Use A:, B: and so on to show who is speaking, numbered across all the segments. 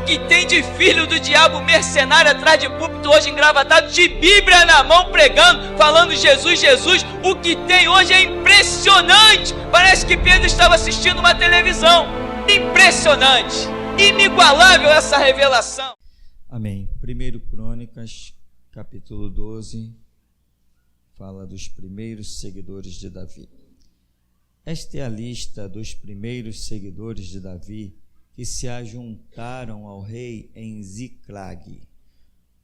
A: que tem de filho do diabo mercenário atrás de púlpito hoje engravatado, de Bíblia na mão pregando, falando Jesus, Jesus. O que tem hoje é impressionante. Parece que Pedro estava assistindo uma televisão. Impressionante, inigualável essa revelação.
B: Amém. 1 Crônicas, capítulo 12, fala dos primeiros seguidores de Davi. Esta é a lista dos primeiros seguidores de Davi que se ajuntaram ao rei em Ziclag,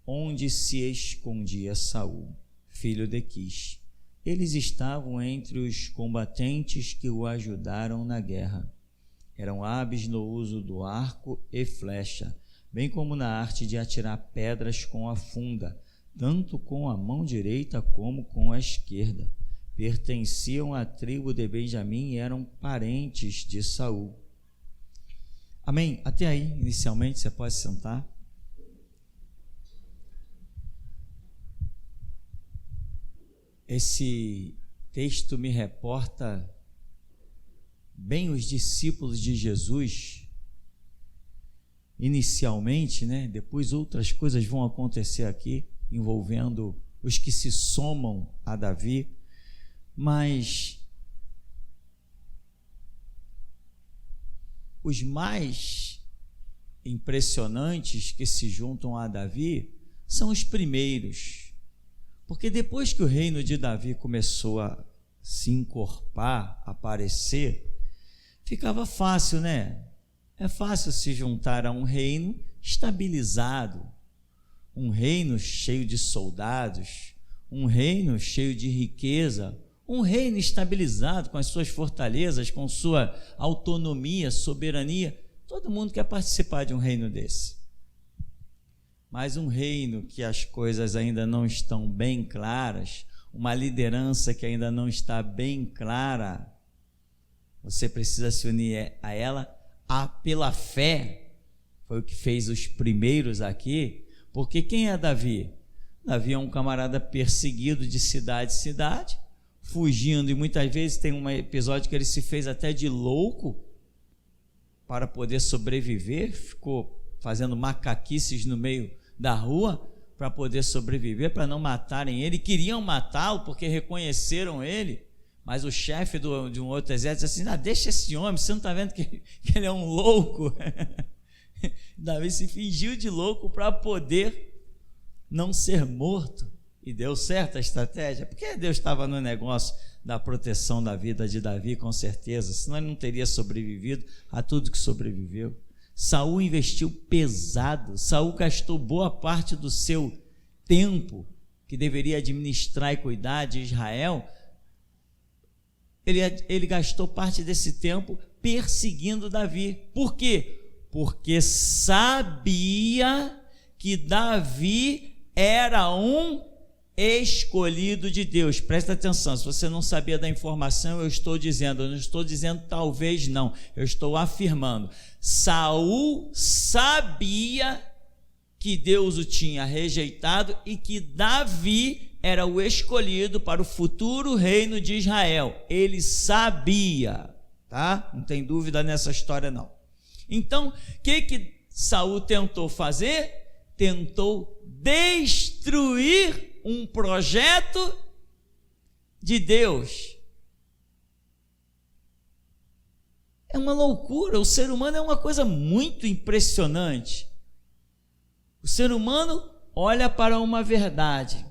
B: onde se escondia Saul, filho de Quis. Eles estavam entre os combatentes que o ajudaram na guerra. Eram hábeis no uso do arco e flecha, bem como na arte de atirar pedras com a funda, tanto com a mão direita como com a esquerda. Pertenciam à tribo de Benjamim e eram parentes de Saul. Amém? Até aí, inicialmente, você pode sentar. Esse texto me reporta bem os discípulos de Jesus, inicialmente, né? Depois outras coisas vão acontecer aqui, envolvendo os que se somam a Davi, mas os mais impressionantes que se juntam a Davi são os primeiros, porque depois que o reino de Davi começou a se encorpar, a aparecer, ficava fácil, né? É fácil se juntar a um reino estabilizado, um reino cheio de soldados, um reino cheio de riqueza, um reino estabilizado com as suas fortalezas, com sua autonomia, soberania. Todo mundo quer participar de um reino desse. Mas um reino que as coisas ainda não estão bem claras, uma liderança que ainda não está bem clara, você precisa se unir a ela pela fé. Foi o que fez os primeiros aqui. Porque quem é Davi? Davi é um camarada perseguido de cidade em cidade, fugindo, e muitas vezes tem um episódio que ele se fez até de louco para poder sobreviver, ficou fazendo macaquices no meio da rua para poder sobreviver, para não matarem ele. Queriam matá-lo porque reconheceram ele, mas o chefe de um outro exército disse assim: deixa esse homem, você não está vendo que ele é um louco? Davi se fingiu de louco para poder não ser morto, e deu certo a estratégia, porque Deus estava no negócio da proteção da vida de Davi, com certeza, senão ele não teria sobrevivido a tudo que sobreviveu. Saul investiu pesado, Saul gastou boa parte do seu tempo, que deveria administrar e cuidar de Israel, ele gastou parte desse tempo perseguindo Davi. Por quê? Porque sabia que Davi era um escolhido de Deus. Presta atenção, se você não sabia da informação, eu não estou dizendo talvez não, eu estou afirmando. Saul sabia que Deus o tinha rejeitado e que Davi era o escolhido para o futuro reino de Israel. Ele sabia, tá? Não tem dúvida nessa história não. Então, o que Saul tentou fazer? Tentou destruir um projeto de Deus. É uma loucura. O ser humano é uma coisa muito impressionante. O ser humano olha para uma verdade,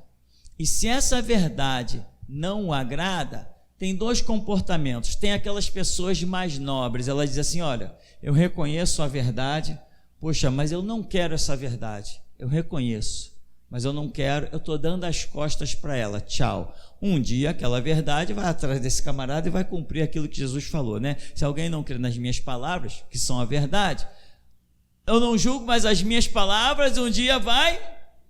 B: e se essa verdade não o agrada, tem dois comportamentos. Tem aquelas pessoas mais nobres, elas dizem assim: olha, eu reconheço a verdade, poxa, mas eu não quero essa verdade. Eu reconheço, mas eu não quero, eu estou dando as costas para ela, tchau. Um dia aquela verdade vai atrás desse camarada e vai cumprir aquilo que Jesus falou, né? Se alguém não crê nas minhas palavras, que são a verdade, eu não julgo, mas as minhas palavras um dia vai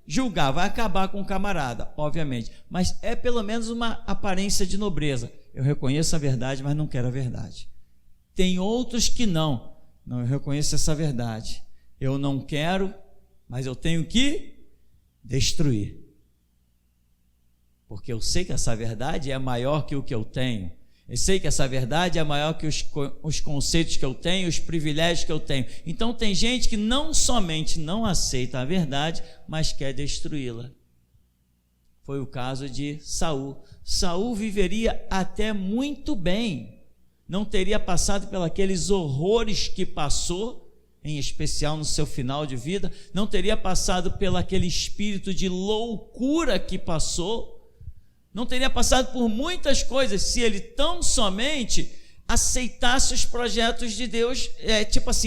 B: julgar, vai acabar com o camarada, obviamente. Mas é pelo menos uma aparência de nobreza. Eu reconheço a verdade, mas não quero a verdade. Tem outros que não, eu reconheço essa verdade, eu não quero, mas eu tenho que destruir, porque eu sei que essa verdade é maior que o que eu tenho. Eu sei que essa verdade é maior que os conceitos que eu tenho, os privilégios que eu tenho. Então tem gente que não somente não aceita a verdade, mas quer destruí-la. Foi o caso de Saul. Saul viveria até muito bem, não teria passado pelos horrores que passou, em especial no seu final de vida, não teria passado pelo aquele espírito de loucura que passou, não teria passado por muitas coisas se ele tão somente aceitasse os projetos de Deus,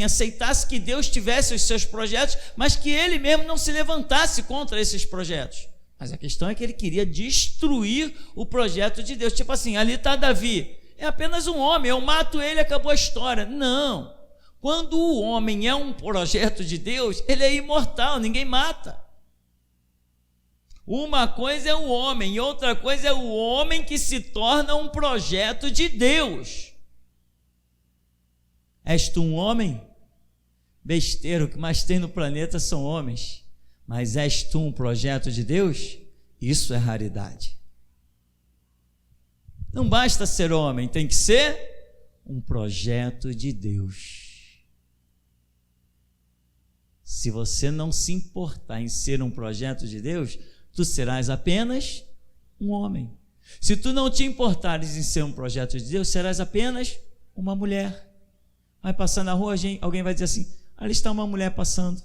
B: aceitasse que Deus tivesse os seus projetos, mas que ele mesmo não se levantasse contra esses projetos. Mas a questão é que ele queria destruir o projeto de Deus. Ali está Davi, é apenas um homem, eu mato ele, acabou a história. Não, quando o homem é um projeto de Deus, ele é imortal, ninguém mata. Uma coisa é o homem e outra coisa é o homem que se torna um projeto de Deus. És tu um homem? Besteira, o que mais tem no planeta são homens. Mas és tu um projeto de Deus? Isso é raridade. Não basta ser homem, tem que ser um projeto de Deus. Se você não se importar em ser um projeto de Deus, tu serás apenas um homem. Se tu não te importares em ser um projeto de Deus, serás apenas uma mulher. Vai passar na rua, alguém vai dizer assim, ali está uma mulher passando.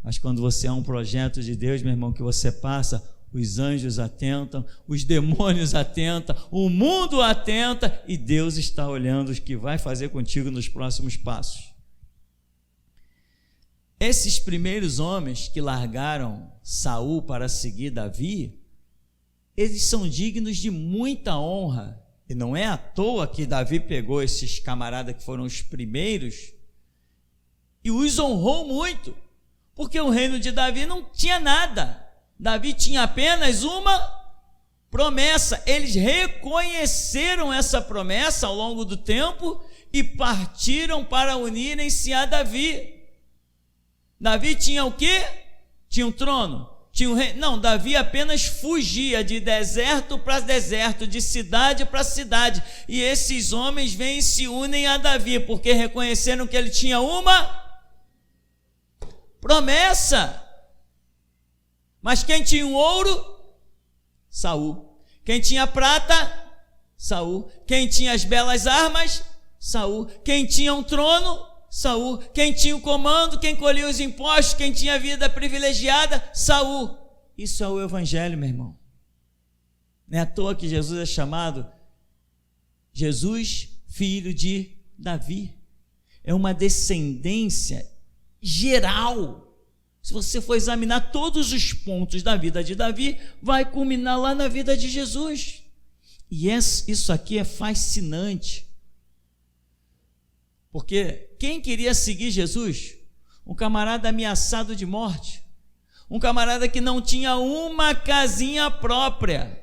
B: Mas quando você é um projeto de Deus, meu irmão, que você passa, os anjos atentam, os demônios atentam, o mundo atenta, e Deus está olhando o que vai fazer contigo nos próximos passos. Esses primeiros homens que largaram Saul para seguir Davi, eles são dignos de muita honra, e não é à toa que Davi pegou esses camaradas que foram os primeiros e os honrou muito, porque o reino de Davi não tinha nada. Davi tinha apenas uma promessa. Eles reconheceram essa promessa ao longo do tempo e partiram para unirem-se a Davi. Davi tinha o quê? Tinha um trono? Tinha um rei? Não, Davi apenas fugia de deserto para deserto, de cidade para cidade. E esses homens vêm e se unem a Davi, porque reconheceram que ele tinha uma promessa. Mas quem tinha o ouro? Saul. Quem tinha prata? Saul. Quem tinha as belas armas? Saul. Quem tinha um trono? Saul. Quem tinha o comando, quem colhia os impostos, quem tinha a vida privilegiada? Saul. Isso é o evangelho, meu irmão. Não é à toa que Jesus é chamado Jesus, filho de Davi. É uma descendência geral. Se você for examinar todos os pontos da vida de Davi, vai culminar lá na vida de Jesus. E isso aqui é fascinante. Porque quem queria seguir Jesus? Um camarada ameaçado de morte, um camarada que não tinha uma casinha própria,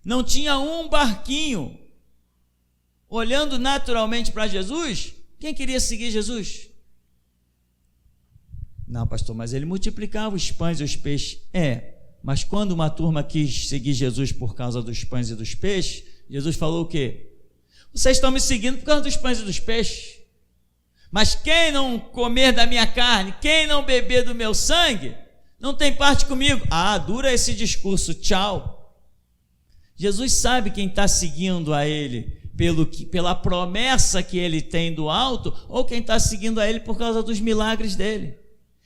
B: não tinha um barquinho. Olhando naturalmente para Jesus, quem queria seguir Jesus? Não, pastor, mas ele multiplicava os pães e os peixes. Mas quando uma turma quis seguir Jesus por causa dos pães e dos peixes, Jesus falou o quê? Vocês estão me seguindo por causa dos pães e dos peixes, mas quem não comer da minha carne, quem não beber do meu sangue, não tem parte comigo. Dura esse discurso, tchau. Jesus sabe quem está seguindo a ele pela promessa que ele tem do alto, ou quem está seguindo a ele por causa dos milagres dele.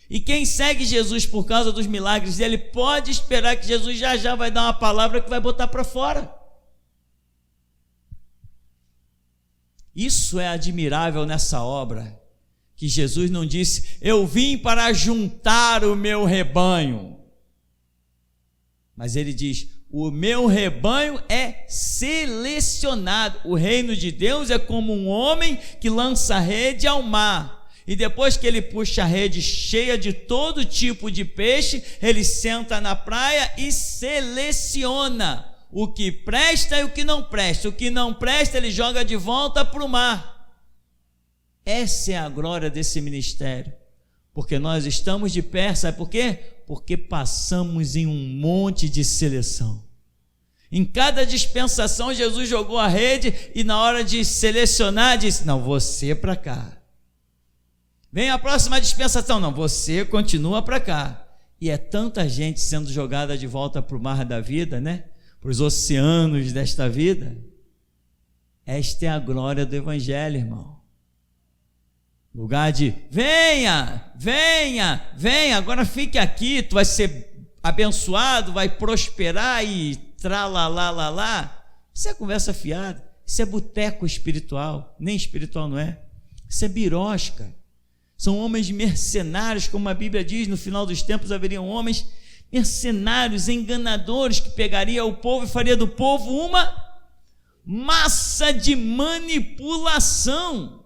B: E quem segue Jesus por causa dos milagres dele, pode esperar que Jesus já vai dar uma palavra que vai botar para fora. Isso é admirável nessa obra, que Jesus não disse, eu vim para juntar o meu rebanho, mas ele diz, o meu rebanho é selecionado. O reino de Deus é como um homem que lança rede ao mar, e depois que ele puxa a rede cheia de todo tipo de peixe, ele senta na praia e seleciona o que presta e o que não presta. O que não presta ele joga de volta para o mar. Essa é a glória desse ministério, porque nós estamos de pé, sabe por quê? Porque passamos em um monte de seleção. Em cada dispensação, Jesus jogou a rede e na hora de selecionar, disse: não, você para cá. Vem a próxima dispensação, não, você continua para cá. E é tanta gente sendo jogada de volta para o mar da vida, né? Para os oceanos desta vida. Esta é a glória do Evangelho, irmão. Lugar de venha, venha, venha, agora fique aqui, tu vai ser abençoado, vai prosperar e tralalalá. Isso é conversa fiada, isso é boteco espiritual, nem espiritual não é, isso é birosca. São homens mercenários, como a Bíblia diz, no final dos tempos haveriam homens mercenários, enganadores, que pegaria o povo e faria do povo uma massa de manipulação.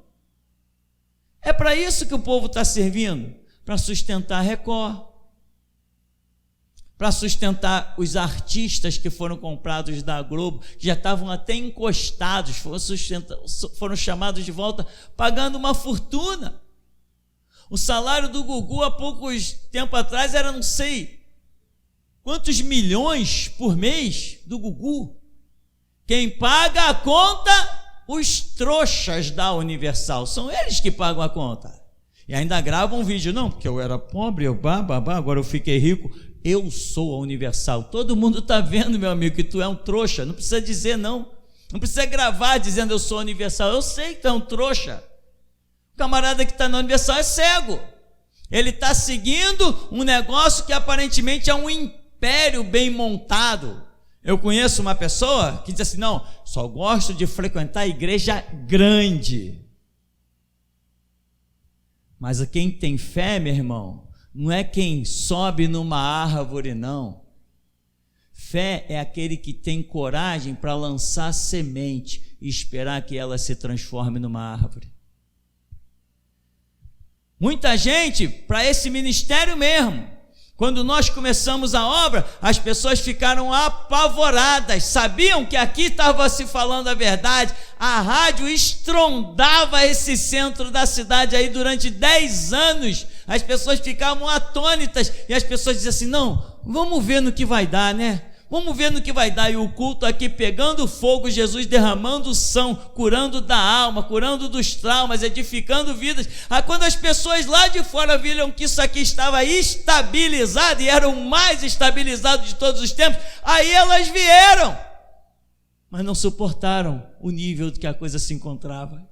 B: É para isso que o povo está servindo, para sustentar a Record, para sustentar os artistas que foram comprados da Globo, que já estavam até encostados, foram chamados de volta, pagando uma fortuna. O salário do Gugu há poucos tempo atrás era não sei quantos milhões por mês do Gugu. Quem paga a conta? Os trouxas da Universal, são eles que pagam a conta. E ainda gravam um vídeo, não, porque eu era pobre, agora eu fiquei rico. Eu sou a Universal. Todo mundo está vendo, meu amigo, que tu é um trouxa. Não precisa dizer não. Não precisa gravar dizendo eu sou a Universal. Eu sei que tu é um trouxa. O camarada que está na Universal é cego. Ele está seguindo um negócio que aparentemente é um império bem montado. Eu conheço uma pessoa que diz assim: não, só gosto de frequentar a igreja grande. Mas quem tem fé, meu irmão, não é quem sobe numa árvore, não. Fé é aquele que tem coragem para lançar semente e esperar que ela se transforme numa árvore. Muita gente, para esse ministério mesmo, quando nós começamos a obra, as pessoas ficaram apavoradas, sabiam que aqui estava se falando a verdade. A rádio estrondava esse centro da cidade aí durante 10 anos, as pessoas ficavam atônitas, e as pessoas diziam assim: não, vamos ver no que vai dar, né? Vamos ver no que vai dar. E o culto aqui pegando fogo, Jesus derramando unção, curando da alma, curando dos traumas, edificando vidas. Aí quando as pessoas lá de fora viram que isso aqui estava estabilizado, e era o mais estabilizado de todos os tempos, aí elas vieram, mas não suportaram o nível que a coisa se encontrava.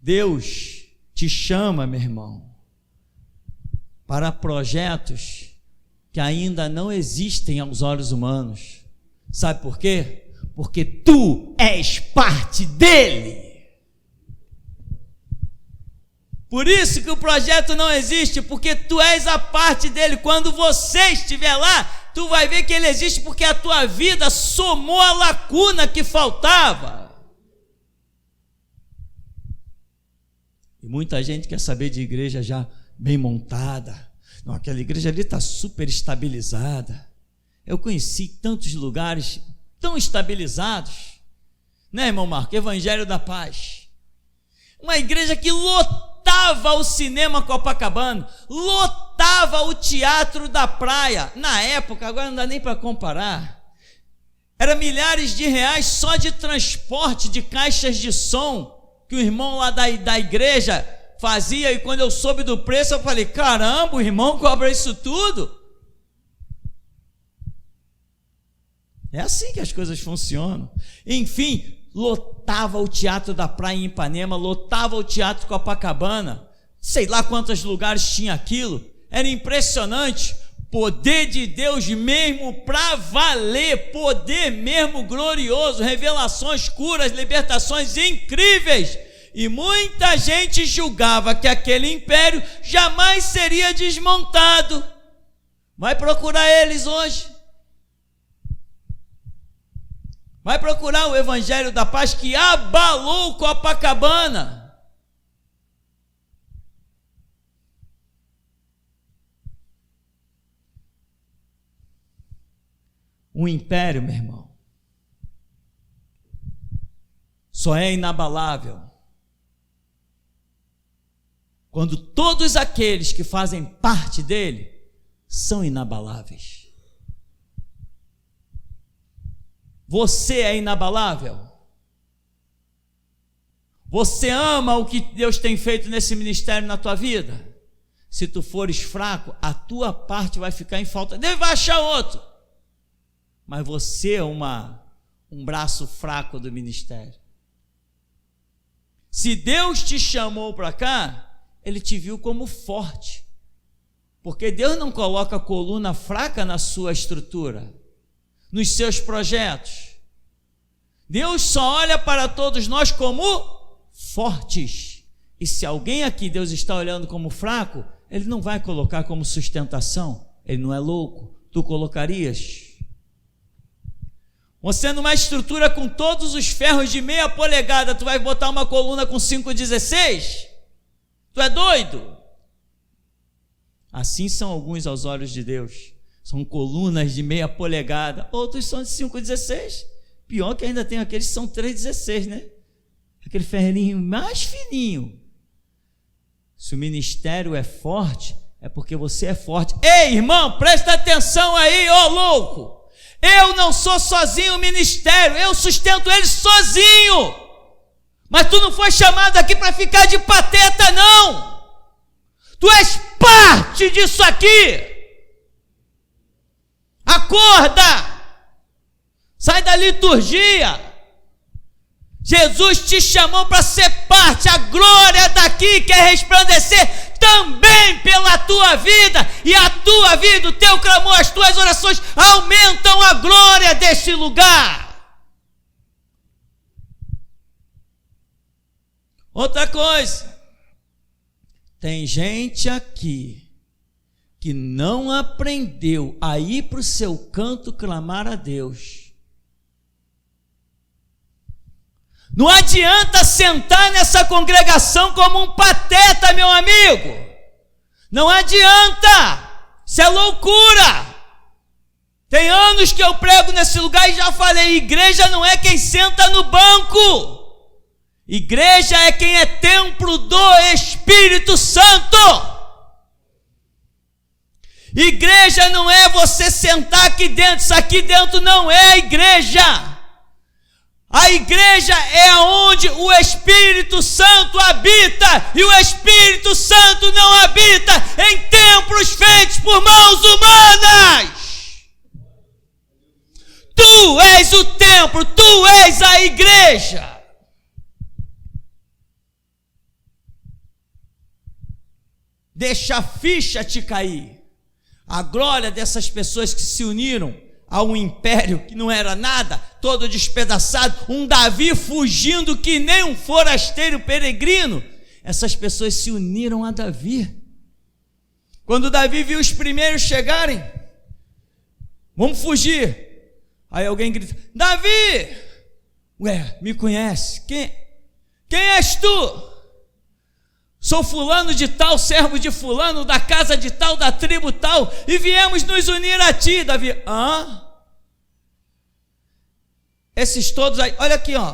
B: Deus te chama, meu irmão, para projetos que ainda não existem aos olhos humanos. Sabe por quê? Porque tu és parte dele. Por isso que o projeto não existe, porque tu és a parte dele. Quando você estiver lá, tu vai ver que ele existe, porque a tua vida somou a lacuna que faltava. E muita gente quer saber de igreja já bem montada. Não, aquela igreja ali está super estabilizada. Eu conheci tantos lugares tão estabilizados, né, irmão Marco? Evangelho da Paz, uma igreja que lotava o cinema Copacabana, lotava o teatro da praia. Na época, agora não dá nem para comparar, era milhares de reais só de transporte de caixas de som que o irmão lá da igreja fazia. E quando eu soube do preço, eu falei: caramba, o irmão cobra isso tudo? É assim que as coisas funcionam. Enfim, lotava o teatro da praia em Ipanema, lotava o teatro Copacabana, sei lá quantos lugares tinha aquilo. Era impressionante. Poder de Deus mesmo para valer, poder mesmo glorioso, revelações, curas, libertações incríveis. E muita gente julgava que aquele império jamais seria desmontado. Vai procurar eles hoje. Vai procurar o Evangelho da Paz, que abalou Copacabana. Um império, meu irmão, só é inabalável quando todos aqueles que fazem parte dele são inabaláveis. Você é inabalável? Você ama o que Deus tem feito nesse ministério na tua vida? Se tu fores fraco, a tua parte vai ficar em falta. Deus vai achar outro. Mas você é um braço fraco do ministério. Se Deus te chamou para cá, Ele te viu como forte. Porque Deus não coloca coluna fraca na sua estrutura, nos seus projetos. Deus só olha para todos nós como fortes. E se alguém aqui Deus está olhando como fraco, Ele não vai colocar como sustentação. Ele não é louco. Tu colocarias? Você numa estrutura com todos os ferros de meia polegada, tu vai botar uma coluna com 5,16? Tu é doido? Assim são alguns aos olhos de Deus. São colunas de meia polegada. Outros são de 5,16. Pior que ainda tem aqueles que são 3,16, né? Aquele ferrinho mais fininho. Se o ministério é forte, é porque você é forte. Ei, irmão, presta atenção aí, ô louco. Eu não sou sozinho o ministério, eu sustento ele sozinho. Mas tu não foi chamado aqui para ficar de pateta, não. Tu és parte disso aqui. Acorda. Sai da liturgia. Jesus te chamou para ser parte. A glória daqui quer resplandecer também pela tua vida, e a tua vida, o teu clamor, as tuas orações aumentam a glória deste lugar. Outra coisa, tem gente aqui que não aprendeu a ir para o seu canto clamar a Deus. Não adianta sentar nessa congregação como um pateta, meu amigo. Não adianta. Isso é loucura. Tem anos que eu prego nesse lugar e já falei, igreja não é quem senta no banco. Igreja é quem é templo do Espírito Santo. Igreja não é você sentar aqui dentro. Isso aqui dentro não é a igreja. A igreja é onde o Espírito Santo habita, e o Espírito Santo não habita em templos feitos por mãos humanas. Tu és o templo, tu és a igreja. Deixa a ficha te cair. A glória dessas pessoas que se uniram a um império que não era nada, todo despedaçado, um Davi fugindo que nem um forasteiro peregrino. Essas pessoas se uniram a Davi. Quando Davi viu os primeiros chegarem, vamos fugir. Aí alguém grita, Davi, ué, me conhece? Quem és tu? Sou fulano de tal, servo de fulano, da casa de tal, da tribo tal, e viemos nos unir a ti, Davi. Esses todos aí, olha aqui, ó,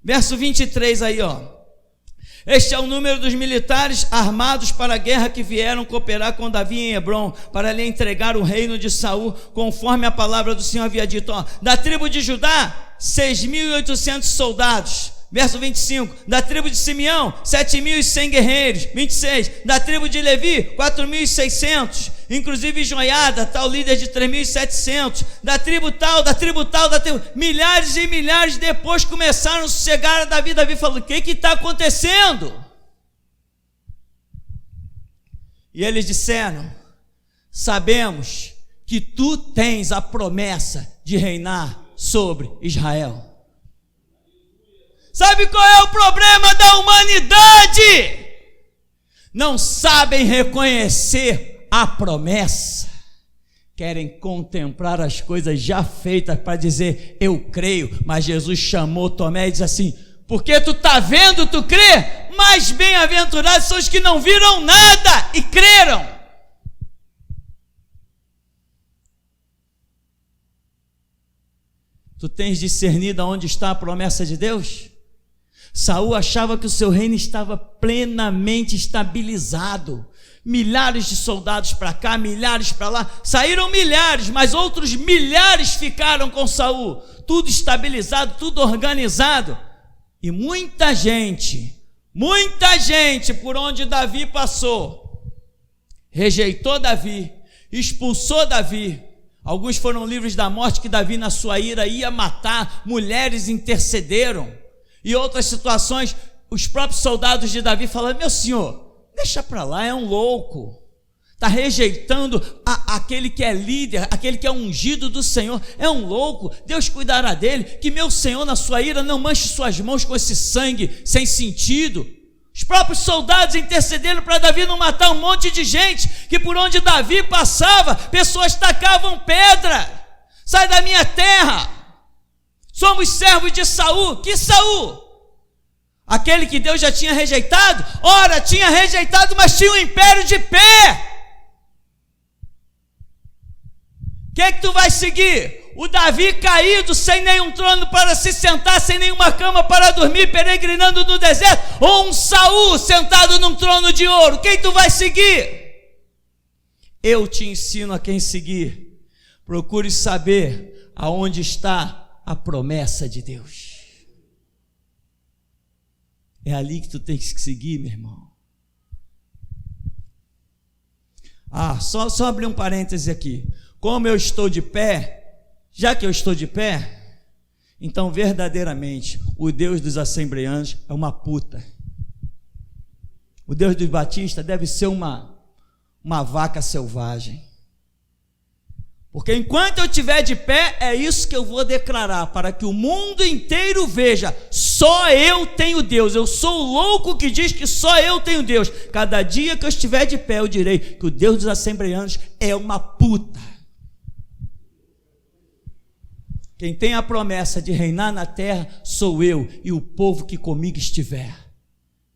B: verso 23 aí, ó. Este é o número dos militares armados para a guerra que vieram cooperar com Davi em Hebrom, para lhe entregar o reino de Saul, conforme a palavra do Senhor havia dito, ó. Da tribo de Judá, 6.800 soldados. Verso 25, da tribo de Simeão, 7.100 guerreiros. 26, da tribo de Levi, 4.600, inclusive Joiada, tal líder de 3.700, da tribo tal, milhares e milhares. Depois começaram a chegar a Davi. Davi falou, o que está acontecendo? E eles disseram, sabemos que tu tens a promessa de reinar sobre Israel. Sabe qual é o problema da humanidade? Não sabem reconhecer a promessa. Querem contemplar as coisas já feitas para dizer, eu creio. Mas Jesus chamou Tomé e disse assim, porque tu está vendo, tu crê? Mais bem-aventurados são os que não viram nada e creram. Tu tens discernido aonde está a promessa de Deus? Saul achava que o seu reino estava plenamente estabilizado. Milhares de soldados para cá, milhares para lá. Saíram milhares, mas outros milhares ficaram com Saul. Tudo estabilizado, tudo organizado. E muita gente por onde Davi passou, rejeitou Davi, expulsou Davi. Alguns foram livres da morte, que Davi na sua ira ia matar. Mulheres intercederam. E outras situações, os próprios soldados de Davi falaram: meu senhor, deixa para lá, é um louco, está rejeitando aquele que é líder, aquele que é ungido do Senhor, é um louco, Deus cuidará dele, que meu Senhor na sua ira não manche suas mãos com esse sangue sem sentido. Os próprios soldados intercederam para Davi não matar um monte de gente, que por onde Davi passava, pessoas tacavam pedra. Sai da minha terra, somos servos de Saul. Que Saul? Aquele que Deus já tinha rejeitado? Ora, tinha rejeitado, mas tinha um império de pé. O que é que tu vai seguir? O Davi caído, sem nenhum trono para se sentar, sem nenhuma cama para dormir, peregrinando no deserto? Ou um Saul sentado num trono de ouro? Quem tu vai seguir? Eu te ensino a quem seguir. Procure saber aonde está a promessa de Deus. É ali que tu tem que seguir, meu irmão. Só abrir um parêntese aqui. Como eu estou de pé, já que eu estou de pé, então verdadeiramente o Deus dos assembleanos é uma puta. O Deus dos batistas deve ser uma vaca selvagem. Porque enquanto eu estiver de pé, é isso que eu vou declarar, para que o mundo inteiro veja: só eu tenho Deus. Eu sou o louco que diz que só eu tenho Deus. Cada dia que eu estiver de pé, eu direi que o Deus dos assembleanos é uma puta. Quem tem a promessa de reinar na terra sou eu e o povo que comigo estiver.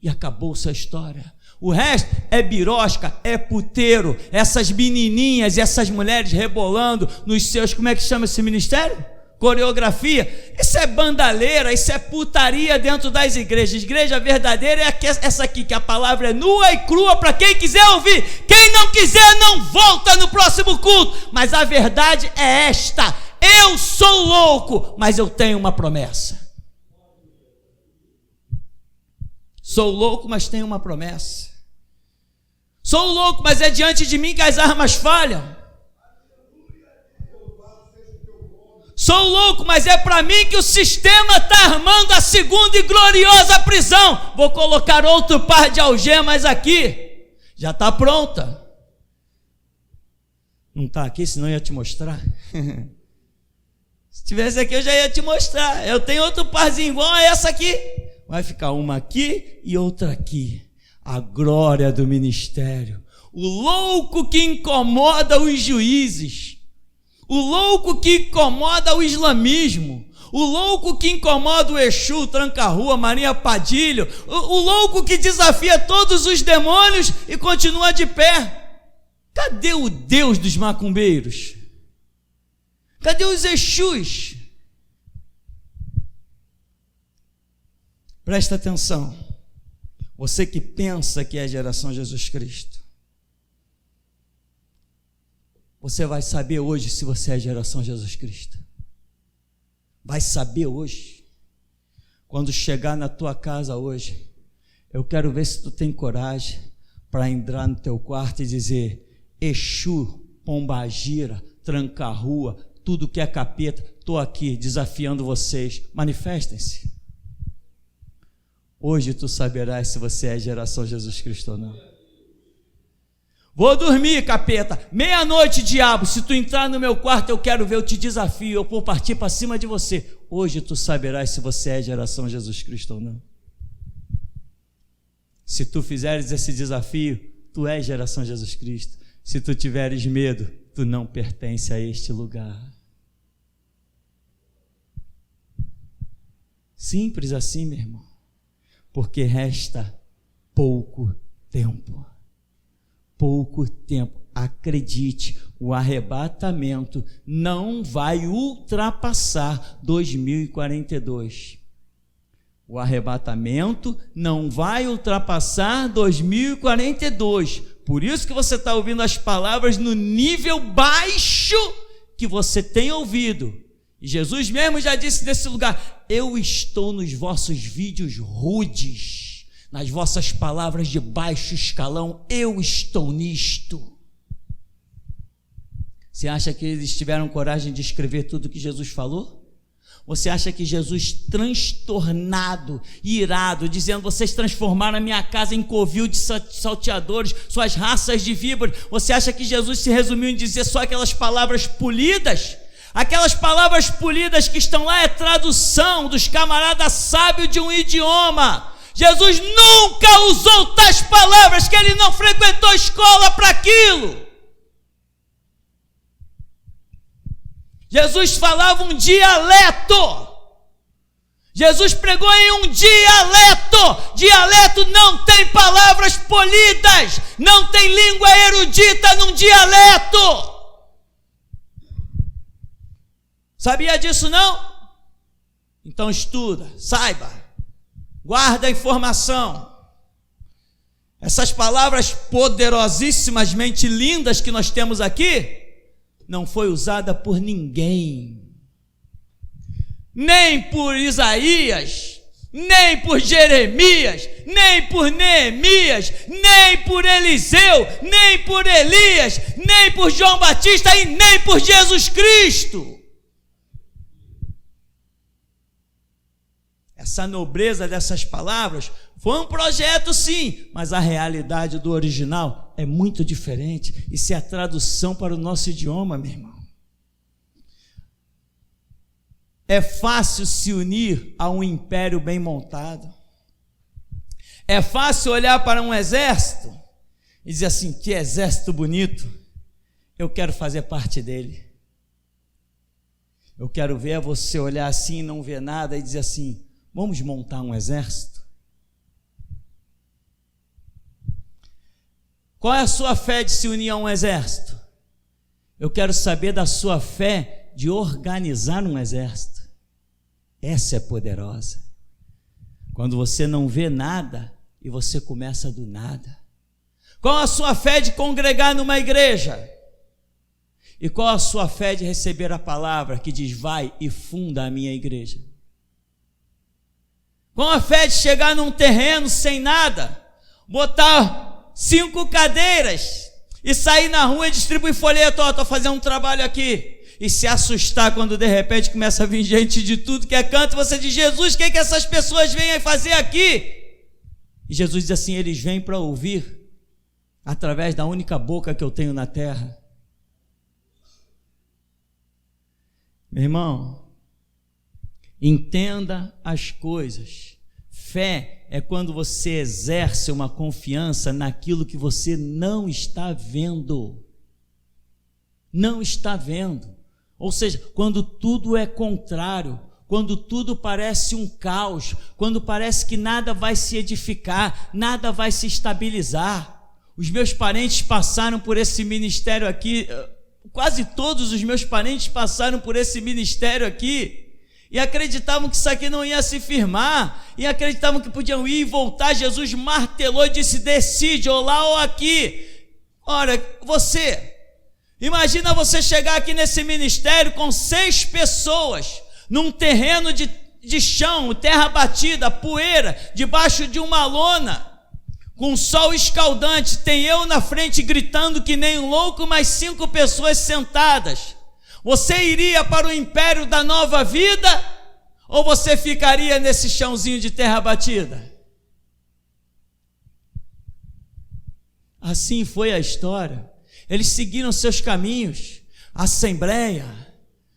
B: E acabou-se a história. O resto é birosca, é puteiro, essas menininhas e essas mulheres rebolando nos seus, como é que chama esse ministério? Coreografia. Isso é bandaleira, isso é putaria dentro das igrejas. Igreja verdadeira é essa aqui, que a palavra é nua e crua para quem quiser ouvir. Quem não quiser não volta no próximo culto. Mas a verdade é esta: eu sou louco, mas eu tenho uma promessa. Sou louco, mas tenho uma promessa. Sou louco, mas é diante de mim que as armas falham. Sou louco, mas é para mim que o sistema está armando a segunda e gloriosa prisão. Vou colocar outro par de algemas aqui. Já está pronta. Não está aqui, senão eu ia te mostrar. Se tivesse aqui, eu já ia te mostrar. Eu tenho outro parzinho igual a essa aqui. Vai ficar uma aqui e outra aqui. A glória do ministério. O louco que incomoda os juízes. O louco que incomoda o islamismo. O louco que incomoda o Exu, Tranca-Rua, Maria Padilha. O louco que desafia todos os demônios e continua de pé. Cadê o Deus dos macumbeiros? Cadê os Exus? Presta atenção. Você que pensa que é a geração Jesus Cristo. Você vai saber hoje se você é a geração Jesus Cristo. Vai saber hoje. Quando chegar na tua casa hoje, eu quero ver se tu tem coragem para entrar no teu quarto e dizer: Exu, Pombagira, Tranca-Rua, tudo que é capeta, estou aqui desafiando vocês, manifestem-se. Hoje tu saberás se você é a geração Jesus Cristo ou não. Vou dormir, capeta, meia-noite, diabo, se tu entrar no meu quarto, eu quero ver, eu te desafio, eu vou partir para cima de você. Hoje tu saberás se você é a geração Jesus Cristo ou não. Se tu fizeres esse desafio, tu és geração Jesus Cristo. Se tu tiveres medo, tu não pertence a este lugar. Simples assim, meu irmão. Porque resta pouco tempo. Pouco tempo. Acredite, o arrebatamento não vai ultrapassar 2042. O arrebatamento não vai ultrapassar 2042. Por isso que você está ouvindo as palavras no nível baixo que você tem ouvido. E Jesus mesmo já disse nesse lugar: eu estou nos vossos vídeos rudes, nas vossas palavras de baixo escalão, eu estou nisto. Você acha que eles tiveram coragem de escrever tudo que Jesus falou? Você acha que Jesus, transtornado, irado, dizendo: vocês transformaram a minha casa em covil de salteadores, suas raças de víboras, você acha que Jesus se resumiu em dizer só aquelas palavras polidas? Aquelas palavras polidas que estão lá é tradução dos camaradas sábios de um idioma. Jesus nunca usou tais palavras, que ele não frequentou escola para aquilo. Jesus falava um dialeto. Jesus pregou em um dialeto. Dialeto não tem palavras polidas, não tem língua erudita num dialeto. Sabia disso não? Então estuda, saiba, guarda a informação. Essas palavras poderosíssimamente lindas que nós temos aqui não foi usada por ninguém, nem por Isaías, nem por Jeremias, nem por Neemias, nem por Eliseu, nem por Elias, nem por João Batista e nem por Jesus Cristo. Essa nobreza dessas palavras foi um projeto, sim, mas a realidade do original é muito diferente. Isso é a tradução para o nosso idioma, meu irmão. É fácil se unir a um império bem montado. É fácil olhar para um exército e dizer assim: que exército bonito, eu quero fazer parte dele. Eu quero ver você olhar assim e não ver nada e dizer assim: vamos montar um exército? Qual é a sua fé de se unir a um exército? Eu quero saber da sua fé de organizar um exército. Essa é poderosa. Quando você não vê nada e você começa do nada. Qual a sua fé de congregar numa igreja? E qual a sua fé de receber a palavra que diz: vai e funda a minha igreja? Com a fé de chegar num terreno sem nada, botar 5 cadeiras e sair na rua e distribuir folheto: estou fazendo um trabalho aqui, e se assustar quando de repente começa a vir gente de tudo que é canto, você diz: Jesus, o que essas pessoas vêm fazer aqui? E Jesus diz assim: eles vêm para ouvir através da única boca que eu tenho na terra. Meu irmão, entenda as coisas. Fé é quando você exerce uma confiança naquilo que você não está vendo. Não está vendo. Ou seja, quando tudo é contrário, quando tudo parece um caos, quando parece que nada vai se edificar, nada vai se estabilizar. Os meus parentes passaram por esse ministério aqui, quase todos os meus parentes passaram por esse ministério aqui, e acreditavam que isso aqui não ia se firmar, e acreditavam que podiam ir e voltar. Jesus martelou e disse: decide, ou lá ou aqui. Ora, imagina você chegar aqui nesse ministério com 6 pessoas, num terreno de chão, terra batida, poeira, debaixo de uma lona, com sol escaldante, tem eu na frente gritando que nem um louco, mais 5 pessoas sentadas. Você iria para o império da nova vida, ou você ficaria nesse chãozinho de terra batida? Assim foi a história. Eles seguiram seus caminhos, Assembleia,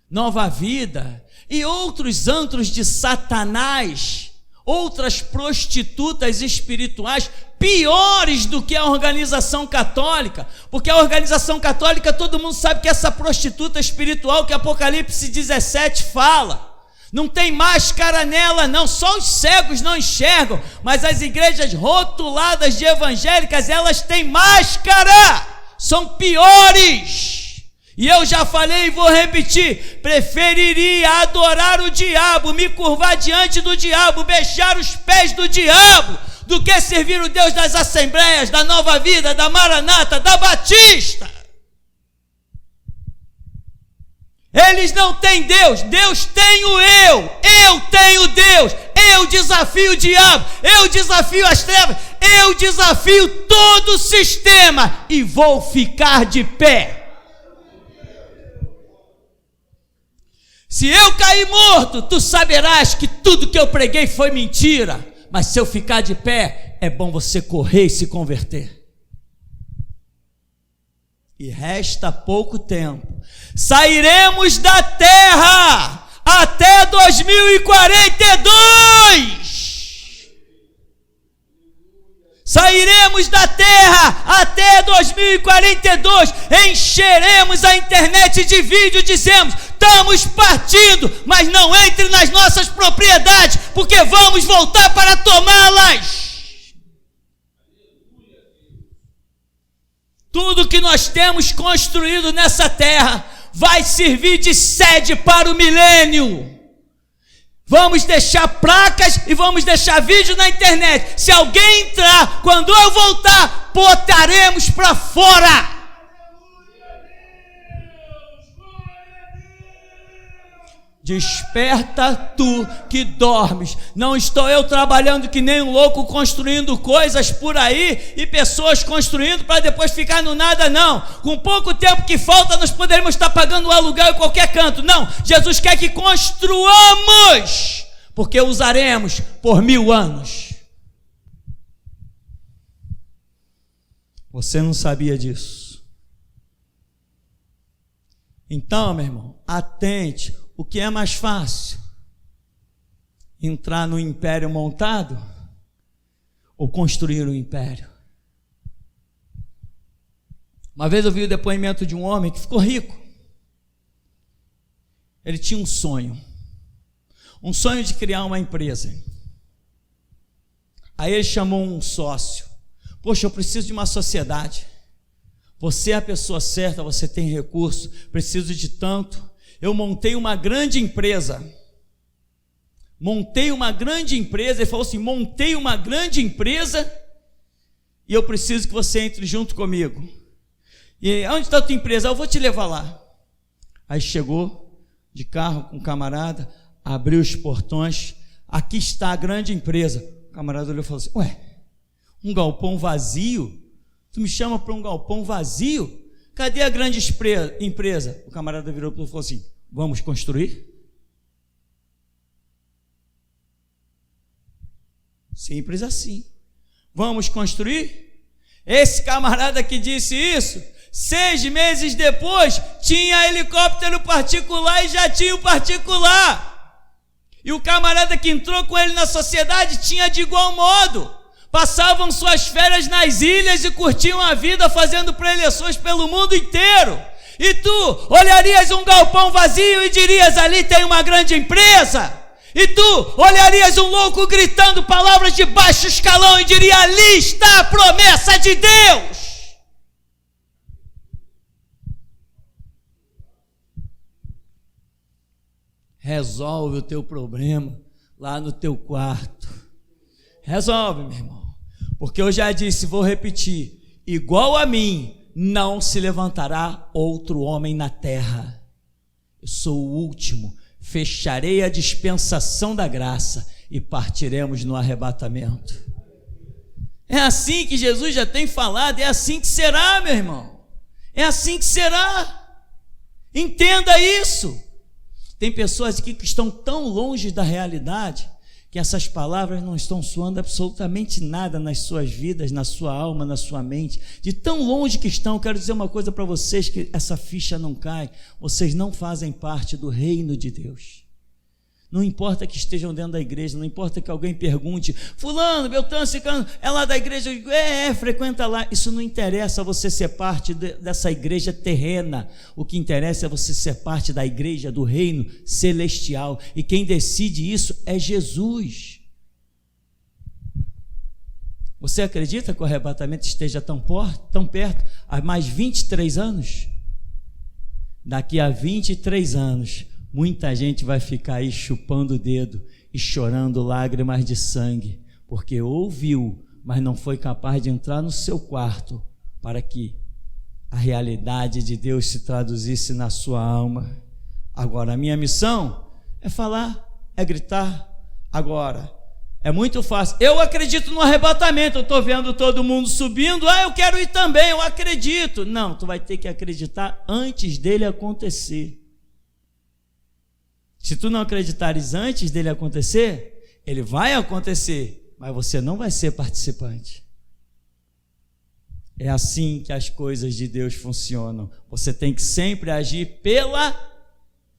B: Nova Vida e outros antros de Satanás, outras prostitutas espirituais, piores do que a organização católica, porque a organização católica, todo mundo sabe que essa prostituta espiritual que Apocalipse 17 fala, não tem máscara nela não, só os cegos não enxergam, mas as igrejas rotuladas de evangélicas, elas têm máscara, são piores. E eu já falei e vou repetir: preferiria adorar o diabo, me curvar diante do diabo, beijar os pés do diabo, do que servir o Deus das Assembleias, da Nova Vida, da Maranata, da Batista. Eles não têm Deus, Deus tenho eu tenho Deus, eu desafio o diabo, eu desafio as trevas, eu desafio todo o sistema e vou ficar de pé. Se eu cair morto, tu saberás que tudo que eu preguei foi mentira, mas se eu ficar de pé, é bom você correr e se converter. E resta pouco tempo. Sairemos da terra até 2042. Sairemos da terra até 2042. Encheremos a internet de vídeo, dizemos: estamos partindo, mas não entre nas nossas propriedades, porque vamos voltar para tomá-las. Tudo que nós temos construído nessa terra vai servir de sede para o milênio. Vamos deixar placas e vamos deixar vídeo na internet. Se alguém entrar, quando eu voltar, botaremos para fora. Desperta tu que dormes. Não estou eu trabalhando que nem um louco construindo coisas por aí e pessoas construindo para depois ficar no nada, não. Com pouco tempo que falta nós poderemos estar pagando o aluguel em qualquer canto. Não, Jesus quer que construamos, porque usaremos por 1000 anos. Você não sabia disso? Então, meu irmão, atente. O que é mais fácil? Entrar no império montado ou construir um império? Uma vez eu vi o depoimento de um homem que ficou rico. Ele tinha um sonho de criar uma empresa. Aí ele chamou um sócio. Poxa, eu preciso de uma sociedade. Você é a pessoa certa, você tem recurso, preciso de tanto. Eu montei uma grande empresa. Ele falou assim: montei uma grande empresa e eu preciso que você entre junto comigo. E onde está a tua empresa? Eu vou te levar lá. Aí chegou de carro com um camarada, abriu os portões. Aqui está a grande empresa. O camarada olhou e falou assim: ué, um galpão vazio? Tu me chama para um galpão vazio? Cadê a grande empresa? O camarada virou e falou assim: vamos construir? Simples assim. Vamos construir? Esse camarada que disse isso, 6 meses depois, tinha helicóptero particular e jatinho particular. E o camarada que entrou com ele na sociedade tinha de igual modo. Passavam suas férias nas ilhas e curtiam a vida fazendo preleções pelo mundo inteiro. E tu olharias um galpão vazio e dirias: ali tem uma grande empresa? E tu olharias um louco gritando palavras de baixo escalão e diria: ali está a promessa de Deus? Resolve o teu problema lá no teu quarto. Resolve, meu irmão. Porque eu já disse, vou repetir: igual a mim não se levantará outro homem na terra. Eu sou o último. Fecharei a dispensação da graça e partiremos no arrebatamento. É assim que Jesus já tem falado, é assim que será, meu irmão. É assim que será. Entenda isso. Tem pessoas aqui que estão tão longe da realidade que essas palavras não estão soando absolutamente nada nas suas vidas, na sua alma, na sua mente. De tão longe que estão, quero dizer uma coisa para vocês, que essa ficha não cai. Vocês não fazem parte do reino de Deus. Não importa que estejam dentro da igreja, não importa que alguém pergunte: fulano, Beltrano, Ciclano, é lá da igreja? Eu digo: frequenta lá. Isso não interessa você ser parte dessa igreja terrena. O que interessa é você ser parte da igreja do reino celestial. E quem decide isso é Jesus. Você acredita que o arrebatamento esteja tão perto, há mais 23 anos? daqui a 23 anos, muita gente vai ficar aí chupando o dedo e chorando lágrimas de sangue, porque ouviu, mas não foi capaz de entrar no seu quarto para que a realidade de Deus se traduzisse na sua alma. Agora, a minha missão é falar, é gritar. Agora, é muito fácil. Eu acredito no arrebatamento, eu estou vendo todo mundo subindo, eu quero ir também, eu acredito. Não, tu vai ter que acreditar antes dele acontecer. Se tu não acreditares antes dele acontecer, ele vai acontecer, mas você não vai ser participante. É assim que as coisas de Deus funcionam. Você tem que sempre agir pela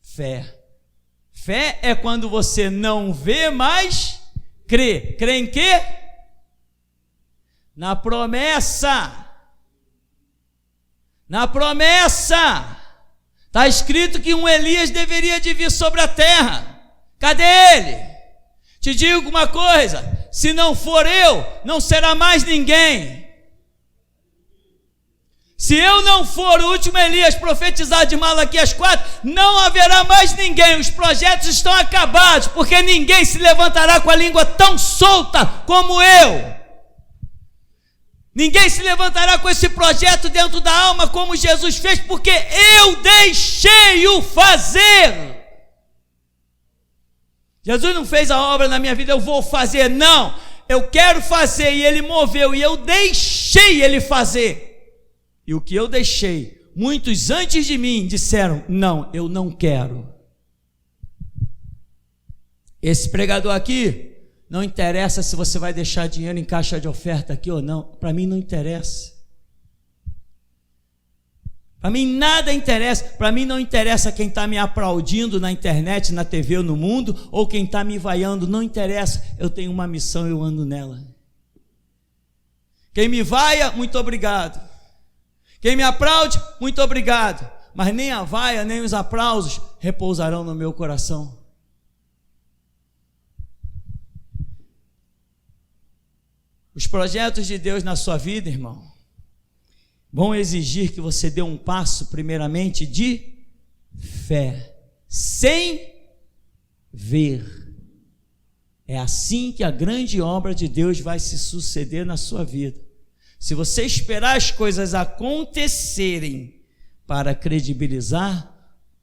B: fé. Fé é quando você não vê, mas crê. Crê em quê? Na promessa. Na promessa. Está escrito que um Elias deveria de vir sobre a terra. Cadê ele? Te digo uma coisa: se não for eu, não será mais ninguém. Se eu não for o último Elias profetizado de Malaquias 4, não haverá mais ninguém. Os projetos estão acabados, porque ninguém se levantará com a língua tão solta como eu. Ninguém se levantará com esse projeto dentro da alma como Jesus fez, porque eu deixei-o fazer. Jesus não fez a obra na minha vida, eu vou fazer, não. Eu quero fazer, e ele moveu, e eu deixei ele fazer. E o que eu deixei, muitos antes de mim disseram: não, eu não quero. Esse pregador aqui, não interessa se você vai deixar dinheiro em caixa de oferta aqui ou não, para mim não interessa. Para mim nada interessa, para mim não interessa quem está me aplaudindo na internet, na TV ou no mundo, ou quem está me vaiando, não interessa, eu tenho uma missão, eu ando nela. Quem me vaia, muito obrigado. Quem me aplaude, muito obrigado, mas nem a vaia, nem os aplausos repousarão no meu coração. Os projetos de Deus na sua vida, irmão, vão exigir que você dê um passo, primeiramente, de fé, sem ver. É assim que a grande obra de Deus vai se suceder na sua vida. Se você esperar as coisas acontecerem para credibilizar,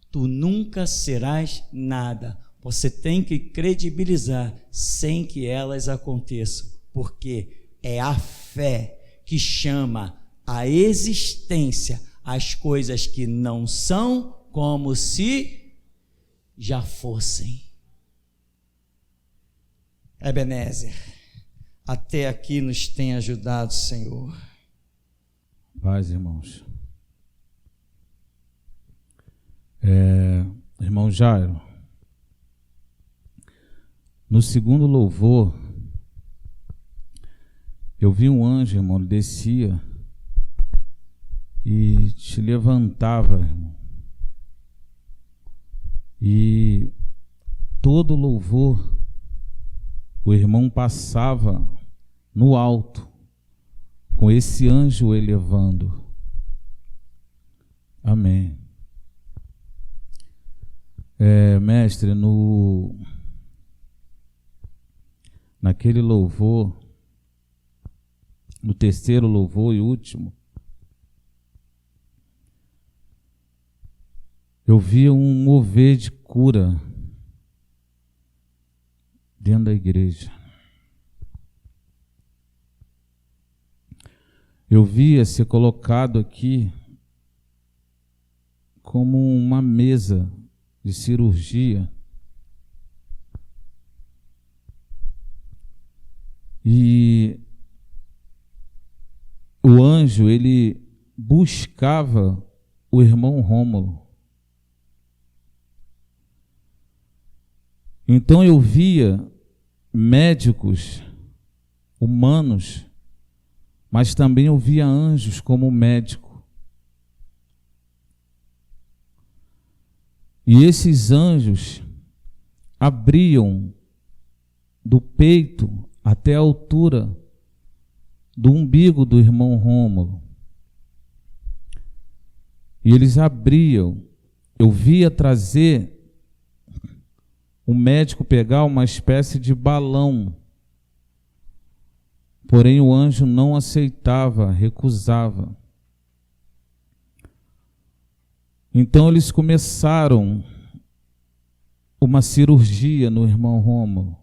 B: tu nunca serás nada. Você tem que credibilizar sem que elas aconteçam, porque é a fé que chama à existência as coisas que não são como se já fossem. Ebenezer, até aqui nos tem ajudado, Senhor.
C: Paz, irmãos. Irmão Jairo, no segundo louvor, eu vi um anjo, irmão, ele descia e te levantava, irmão. E todo louvor, o irmão passava no alto, com esse anjo elevando. Amém. Mestre, naquele louvor, no terceiro louvor e último, eu vi um mover de cura dentro da igreja. Eu via ser colocado aqui como uma mesa de cirurgia. E o anjo, ele buscava o irmão Rômulo. Então eu via médicos humanos, mas também eu via anjos como médico. E esses anjos abriam do peito até a altura do umbigo do irmão Rômulo. E eles abriam eu via trazer o médico pegar uma espécie de balão, porém o anjo não aceitava, recusava. Então eles começaram uma cirurgia no irmão Rômulo.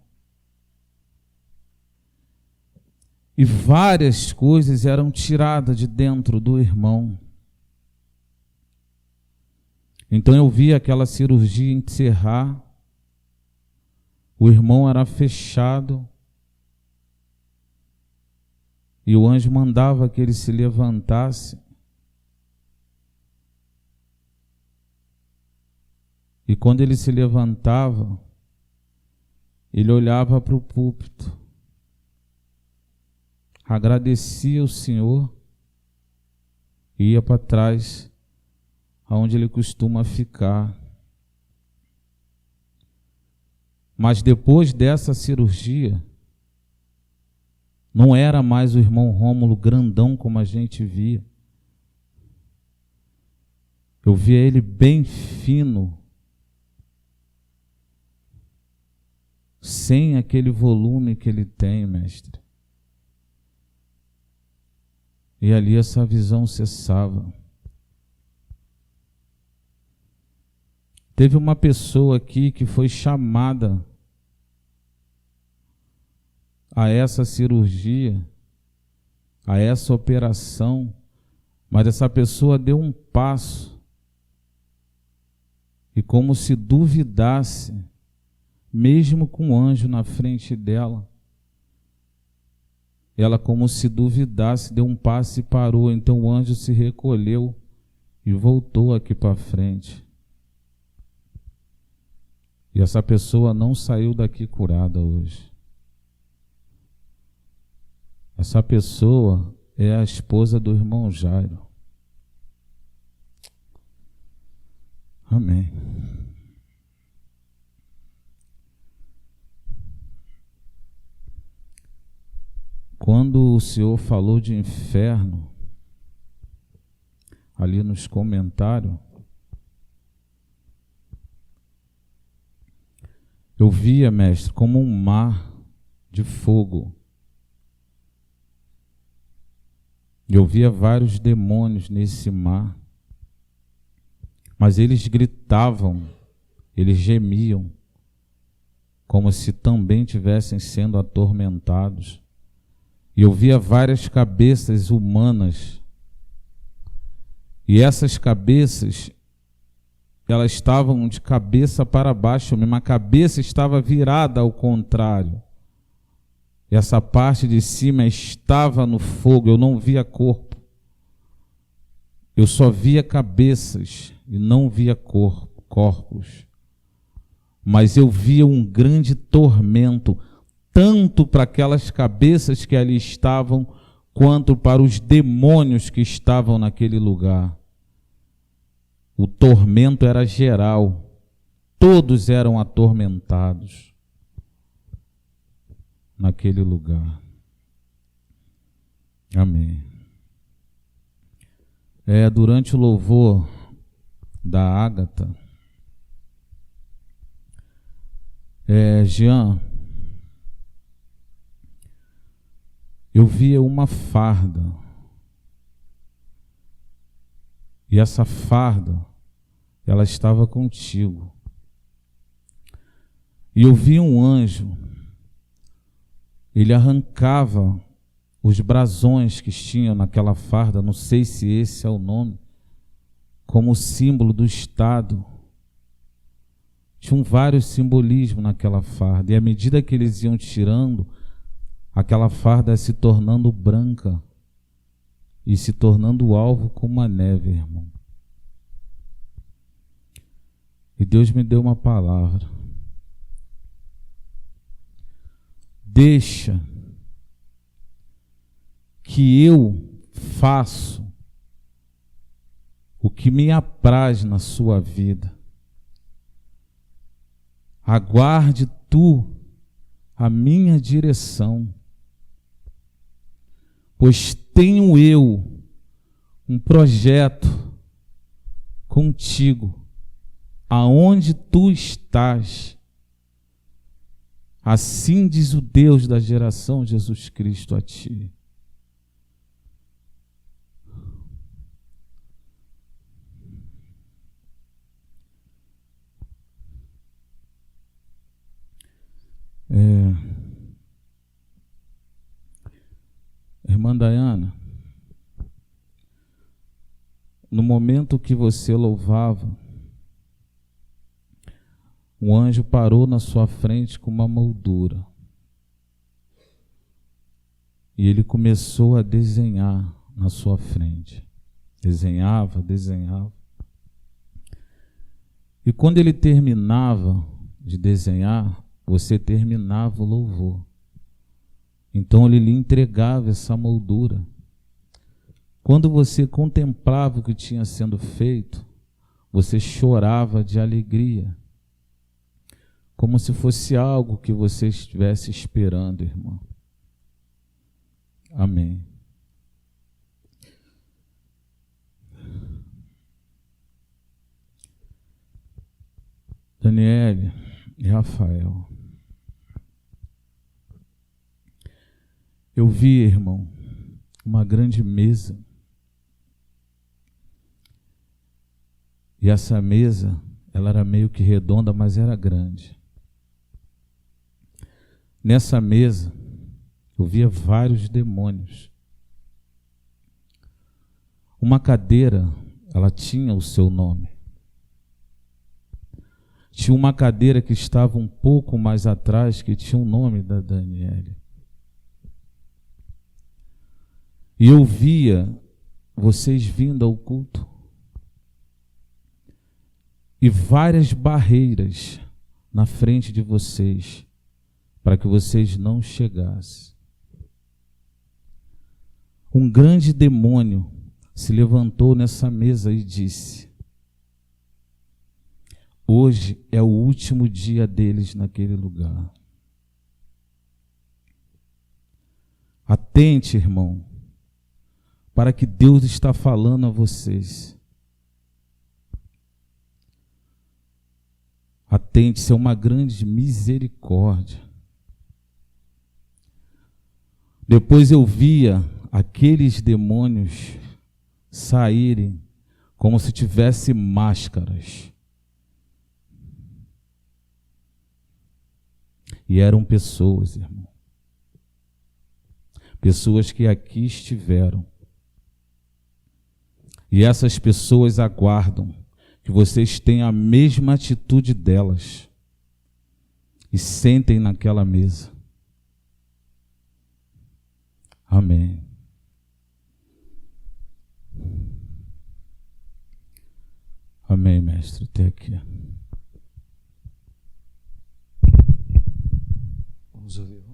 C: E várias coisas eram tiradas de dentro do irmão. Então eu vi aquela cirurgia encerrar, o irmão era fechado, e o anjo mandava que ele se levantasse. E quando ele se levantava, ele olhava para o púlpito, agradecia ao Senhor e ia para trás, aonde ele costuma ficar. Mas depois dessa cirurgia, não era mais o irmão Rômulo grandão como a gente via. Eu via ele bem fino, sem aquele volume que ele tem, mestre. E ali essa visão cessava. Teve uma pessoa aqui que foi chamada a essa cirurgia, a essa operação, mas essa pessoa deu um passo e, como se duvidasse, mesmo com o anjo na frente dela, ela, como se duvidasse, deu um passo e parou. Então o anjo se recolheu e voltou aqui para frente. E essa pessoa não saiu daqui curada hoje. Essa pessoa é a esposa do irmão Jairo. Amém. Quando o Senhor falou de inferno, ali nos comentários, eu via, mestre, como um mar de fogo. Eu via vários demônios nesse mar, mas eles gritavam, eles gemiam, como se também tivessem sendo atormentados. E eu via várias cabeças humanas, e essas cabeças, elas estavam de cabeça para baixo, a cabeça estava virada ao contrário. E essa parte de cima estava no fogo, eu não via corpo. Eu só via cabeças e não via corpos. Mas eu via um grande tormento, tanto para aquelas cabeças que ali estavam, quanto para os demônios que estavam naquele lugar. O tormento era geral, todos eram atormentados naquele lugar. Amém. Durante o louvor da Ágata, Jean, eu via uma farda, e essa farda, ela estava contigo. E eu vi um anjo, ele arrancava os brasões que tinham naquela farda, não sei se esse é o nome, como símbolo do Estado. Tinham vários simbolismos naquela farda, e à medida que eles iam tirando, aquela farda ia se tornando branca e se tornando alvo como a neve, irmão. E Deus me deu uma palavra. Deixa que eu faço o que me apraz na sua vida. Aguarde tu a minha direção, pois tenho eu um projeto contigo aonde tu estás, assim diz o Deus da geração Jesus Cristo a ti. Irmã Dayana, no momento que você louvava, um anjo parou na sua frente com uma moldura. E ele começou a desenhar na sua frente. Desenhava. E quando ele terminava de desenhar, você terminava o louvor. Então ele lhe entregava essa moldura. Quando você contemplava o que tinha sendo feito, você chorava de alegria, como se fosse algo que você estivesse esperando, irmão. Amém. Daniele e Rafael, eu vi, irmão, uma grande mesa. E essa mesa, ela era meio que redonda, mas era grande. Nessa mesa, eu via vários demônios. Uma cadeira, ela tinha o seu nome. Tinha uma cadeira que estava um pouco mais atrás, que tinha o nome da Daniele. E eu via vocês vindo ao culto. E várias barreiras na frente de vocês, para que vocês não chegassem. Um grande demônio se levantou nessa mesa e disse: hoje é o último dia deles naquele lugar. Atente, irmão, para que Deus está falando a vocês. Atente-se a uma grande misericórdia. Depois eu via aqueles demônios saírem como se tivesse máscaras. E eram pessoas, irmão. Pessoas que aqui estiveram. E essas pessoas aguardam que vocês tenham a mesma atitude delas e sentem naquela mesa. Amém. Amém, mestre. Até aqui.
B: Vamos ouvir.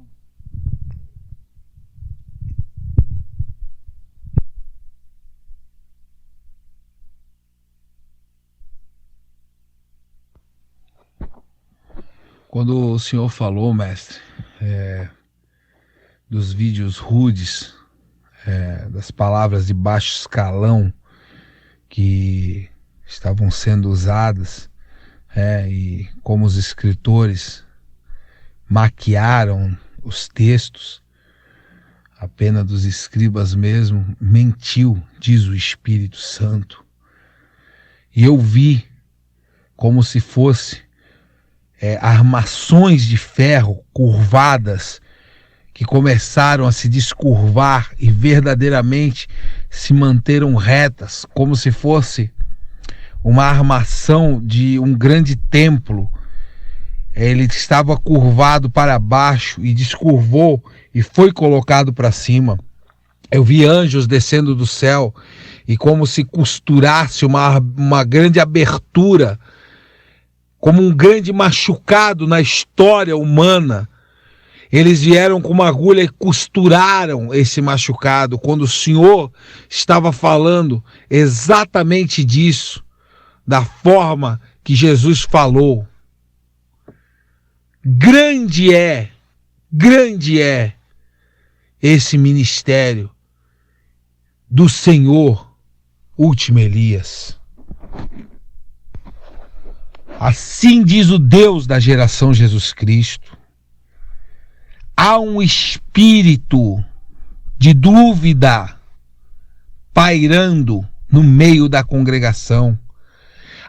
D: Quando o senhor falou, mestre, dos vídeos rudes, das palavras de baixo escalão que estavam sendo usadas, e como os escritores maquiaram os textos, a pena dos escribas mesmo mentiu, diz o Espírito Santo. E eu vi como se fosse armações de ferro curvadas que começaram a se descurvar e verdadeiramente se manteram retas, como se fosse uma armação de um grande templo. Ele estava curvado para baixo e descurvou e foi colocado para cima. Eu vi anjos descendo do céu e como se costurasse uma grande abertura, como um grande machucado na história humana. Eles vieram com uma agulha e costuraram esse machucado, quando o Senhor estava falando exatamente disso, da forma que Jesus falou. Grande é esse ministério do Senhor, último Elias. Assim diz o Deus da geração Jesus Cristo. Há um espírito de dúvida pairando no meio da congregação.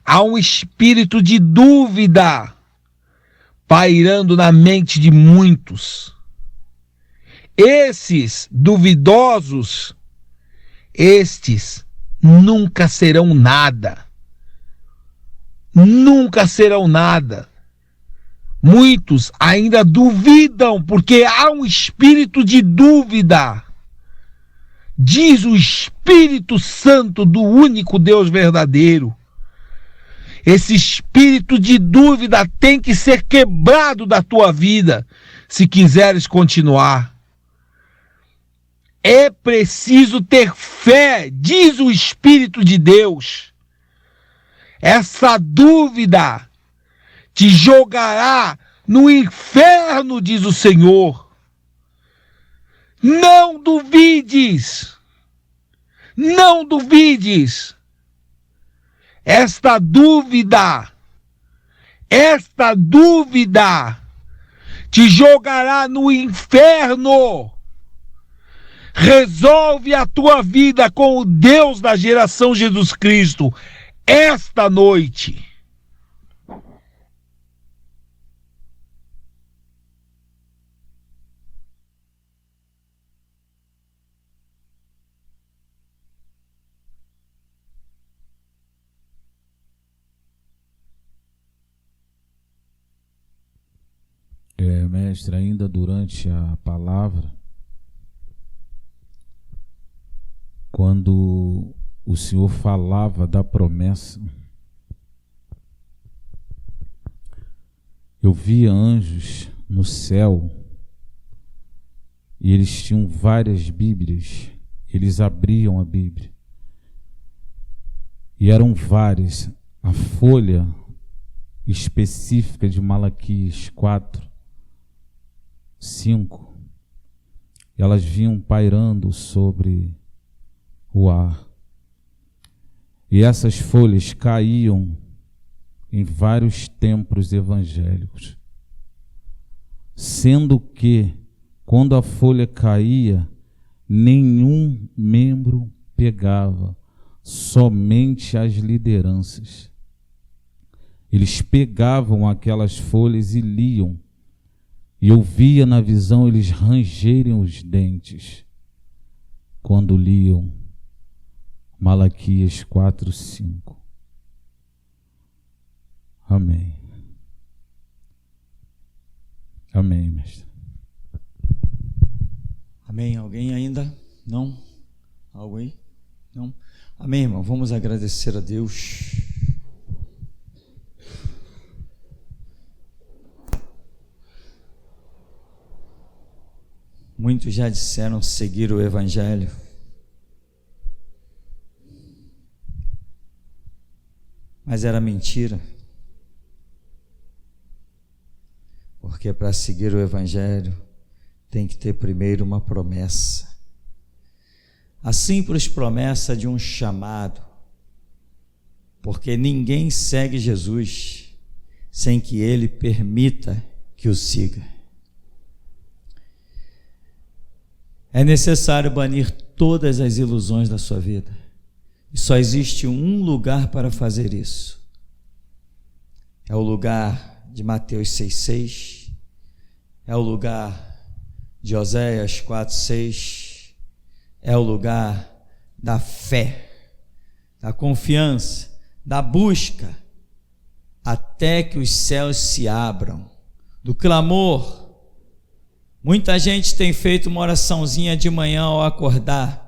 D: Há um espírito de dúvida pairando na mente de muitos. Esses duvidosos, estes nunca serão nada. Nunca serão nada. Muitos ainda duvidam, porque há um espírito de dúvida. Diz o Espírito Santo do único Deus verdadeiro. Esse espírito de dúvida tem que ser quebrado da tua vida, se quiseres continuar. É preciso ter fé, diz o Espírito de Deus. Essa dúvida te jogará no inferno, diz o Senhor. Não duvides. Não duvides. Esta dúvida te jogará no inferno. Resolve a tua vida com o Deus da geração Jesus Cristo esta noite.
C: Mestre, ainda durante a palavra, quando o Senhor falava da promessa, eu via anjos no céu e eles tinham várias Bíblias, eles abriam a Bíblia e eram várias, a folha específica de Malaquias 4, 5, elas vinham pairando sobre o ar. E essas folhas caíam em vários templos evangélicos, sendo que, quando a folha caía, nenhum membro pegava, somente as lideranças. Eles pegavam aquelas folhas e liam, e eu via na visão eles rangerem os dentes quando liam Malaquias 4, 5. Amém. Amém, mestre.
B: Amém. Alguém ainda? Não? Algo aí? Não? Amém, irmão. Vamos agradecer a Deus. Muitos já disseram seguir o Evangelho. Mas era mentira. Porque para seguir o Evangelho tem que ter primeiro uma promessa. A simples promessa de um chamado. Porque ninguém segue Jesus sem que Ele permita que o siga. É necessário banir todas as ilusões da sua vida. E só existe um lugar para fazer isso. É o lugar de Mateus 6,6. É o lugar de Oséias 4,6. É o lugar da fé, da confiança, da busca, até que os céus se abram, do clamor. Muita gente tem feito uma oraçãozinha de manhã ao acordar.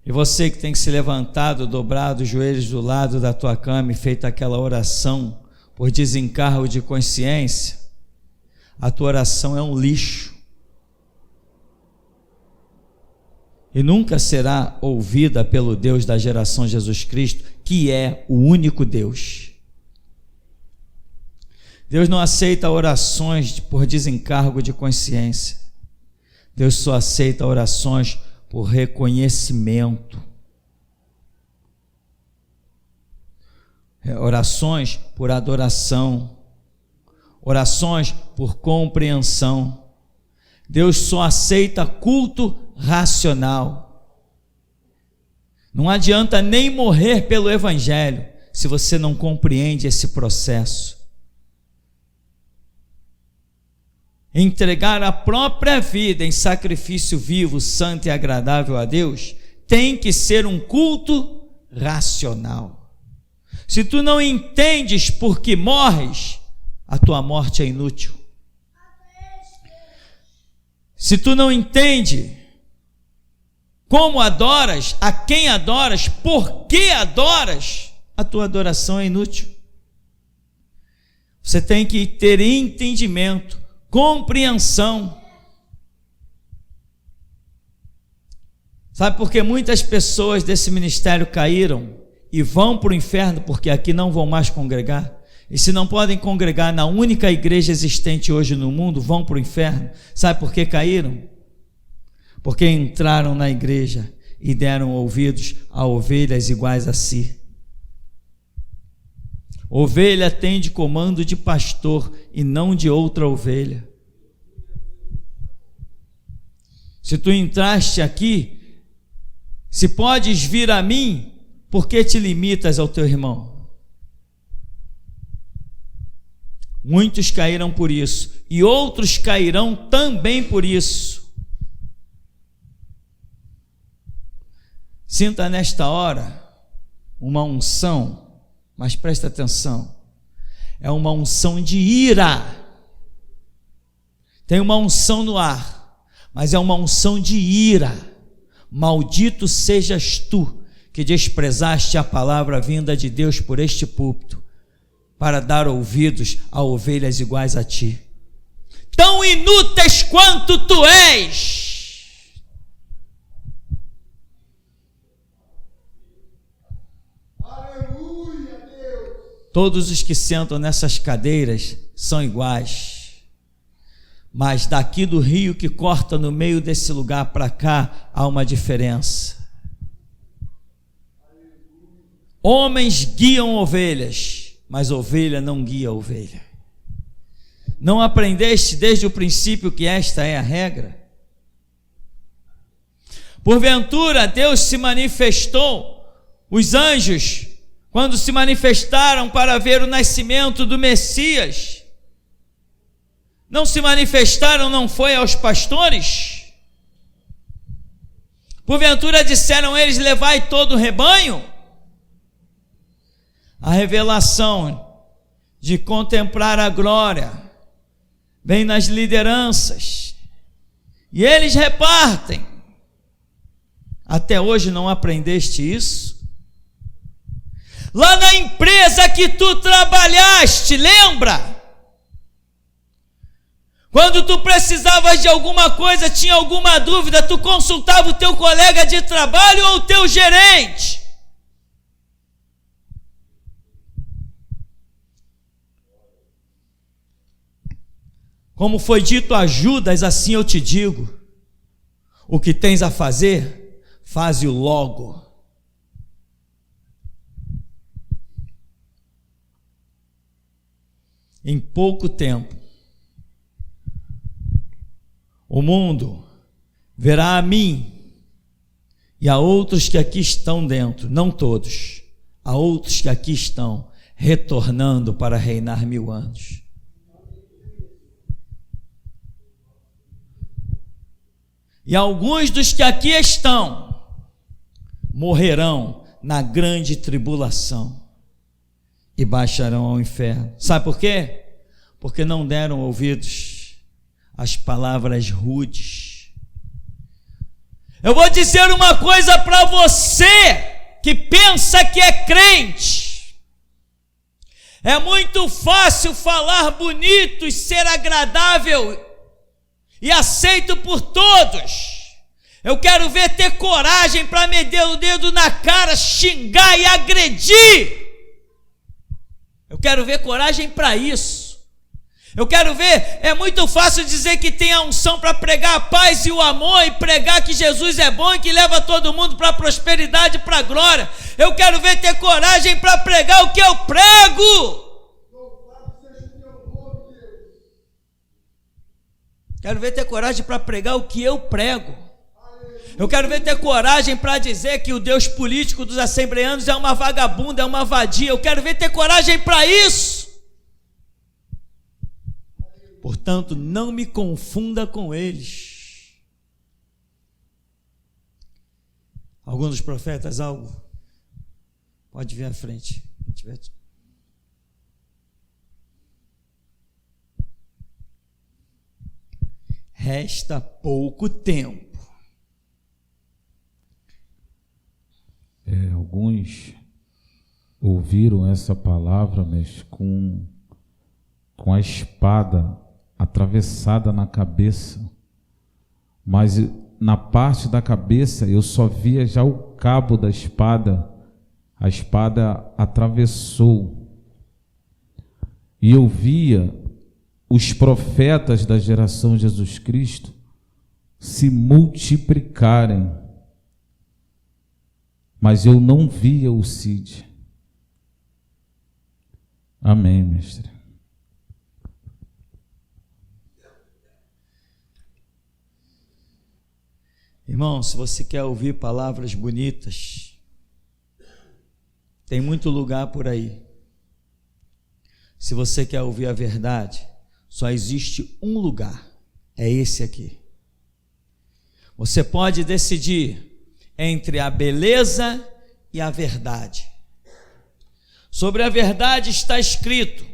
B: E você que tem que se levantado, dobrado os joelhos do lado da tua cama e feito aquela oração por desencargo de consciência, a tua oração é um lixo. E nunca será ouvida pelo Deus da geração Jesus Cristo, que é o único Deus. Deus não aceita orações por desencargo de consciência. Deus só aceita orações por reconhecimento. orações por adoração, orações por compreensão. Deus só aceita culto racional. Não adianta nem morrer pelo Evangelho se você não compreende esse processo. Entregar a própria vida em sacrifício vivo, santo e agradável a Deus tem que ser um culto racional. Se tu não entendes por que morres, a tua morte é inútil. Se tu não entende como adoras, a quem adoras, por que adoras, a tua adoração é inútil. Você tem que ter entendimento, compreensão. Sabe por que muitas pessoas desse ministério caíram e vão para o inferno? Porque aqui não vão mais congregar. E se não podem congregar na única igreja existente hoje no mundo, vão para o inferno. Sabe por que caíram? Porque entraram na igreja e deram ouvidos a ovelhas iguais a si. Ovelha tem de comando de pastor e não de outra ovelha. Se tu entraste aqui, se podes vir a mim, por que te limitas ao teu irmão? Muitos caíram por isso, e outros cairão também por isso. Sinta nesta hora uma unção, mas presta atenção, é uma unção de ira. Tem uma unção no ar, mas é uma unção de ira. Maldito sejas tu, que desprezaste a palavra vinda de Deus por este púlpito, para dar ouvidos a ovelhas iguais a ti. Tão inúteis quanto tu és.
E: Aleluia, Deus.
B: Todos os que sentam nessas cadeiras são iguais. Mas daqui do rio que corta no meio desse lugar para cá, há uma diferença. Homens guiam ovelhas, mas ovelha não guia ovelha. Não aprendeste desde o princípio que esta é a regra? Porventura Deus se manifestou, os anjos, quando se manifestaram para ver o nascimento do Messias, não se manifestaram, não foi aos pastores? Porventura disseram eles, levai todo o rebanho? A revelação de contemplar a glória vem nas lideranças, e eles repartem. Até hoje não aprendeste isso? Lá na empresa que tu trabalhaste, lembra? Quando tu precisavas de alguma coisa, tinha alguma dúvida, tu consultava o teu colega de trabalho ou o teu gerente? Como foi dito a Judas, assim eu te digo, o que tens a fazer, faze-o logo. Em pouco tempo, o mundo verá a mim e a outros que aqui estão dentro, não todos, a outros que aqui estão, retornando para reinar 1000 anos. E alguns dos que aqui estão morrerão na grande tribulação e baixarão ao inferno. Sabe por quê? Porque não deram ouvidos às palavras rudes. Eu vou dizer uma coisa para você que pensa que é crente. É muito fácil falar bonito e ser agradável e aceito por todos. Eu quero ver ter coragem para meter o dedo na cara, xingar e agredir. Eu quero ver coragem para isso. Eu quero ver, é muito fácil dizer que tem a unção para pregar a paz e o amor e pregar que Jesus é bom e que leva todo mundo para a prosperidade e para a glória. Eu quero ver ter coragem para pregar o que eu prego. Quero ver ter coragem para pregar o que eu prego. Eu quero ver ter coragem para dizer que o Deus político dos assembleanos é uma vagabunda, é uma vadia. Eu quero ver ter coragem para isso. Portanto, não me confunda com eles. Algum dos profetas, algo? Pode vir à frente. Resta pouco tempo.
C: Alguns ouviram essa palavra, mas com a espada atravessada na cabeça, mas na parte da cabeça eu só via já o cabo da espada, a espada atravessou, e eu via os profetas da geração de Jesus Cristo se multiplicarem, mas eu não via o Cid. Amém, mestre.
B: Irmão, se você quer ouvir palavras bonitas, tem muito lugar por aí. Se você quer ouvir a verdade, só existe um lugar, é esse aqui. Você pode decidir entre a beleza e a verdade. Sobre a verdade está escrito: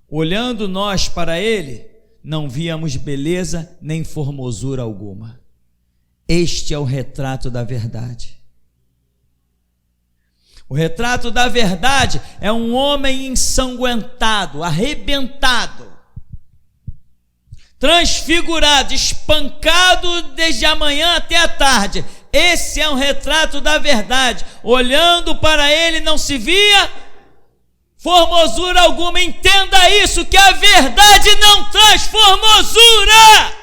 B: olhando nós para ele, não víamos beleza nem formosura alguma. Este é o retrato da verdade. O retrato da verdade é um homem ensanguentado, arrebentado, transfigurado, espancado desde a manhã até a tarde. Esse é um retrato da verdade. Olhando para ele não se via formosura alguma. Entenda isso, que a verdade não traz formosura.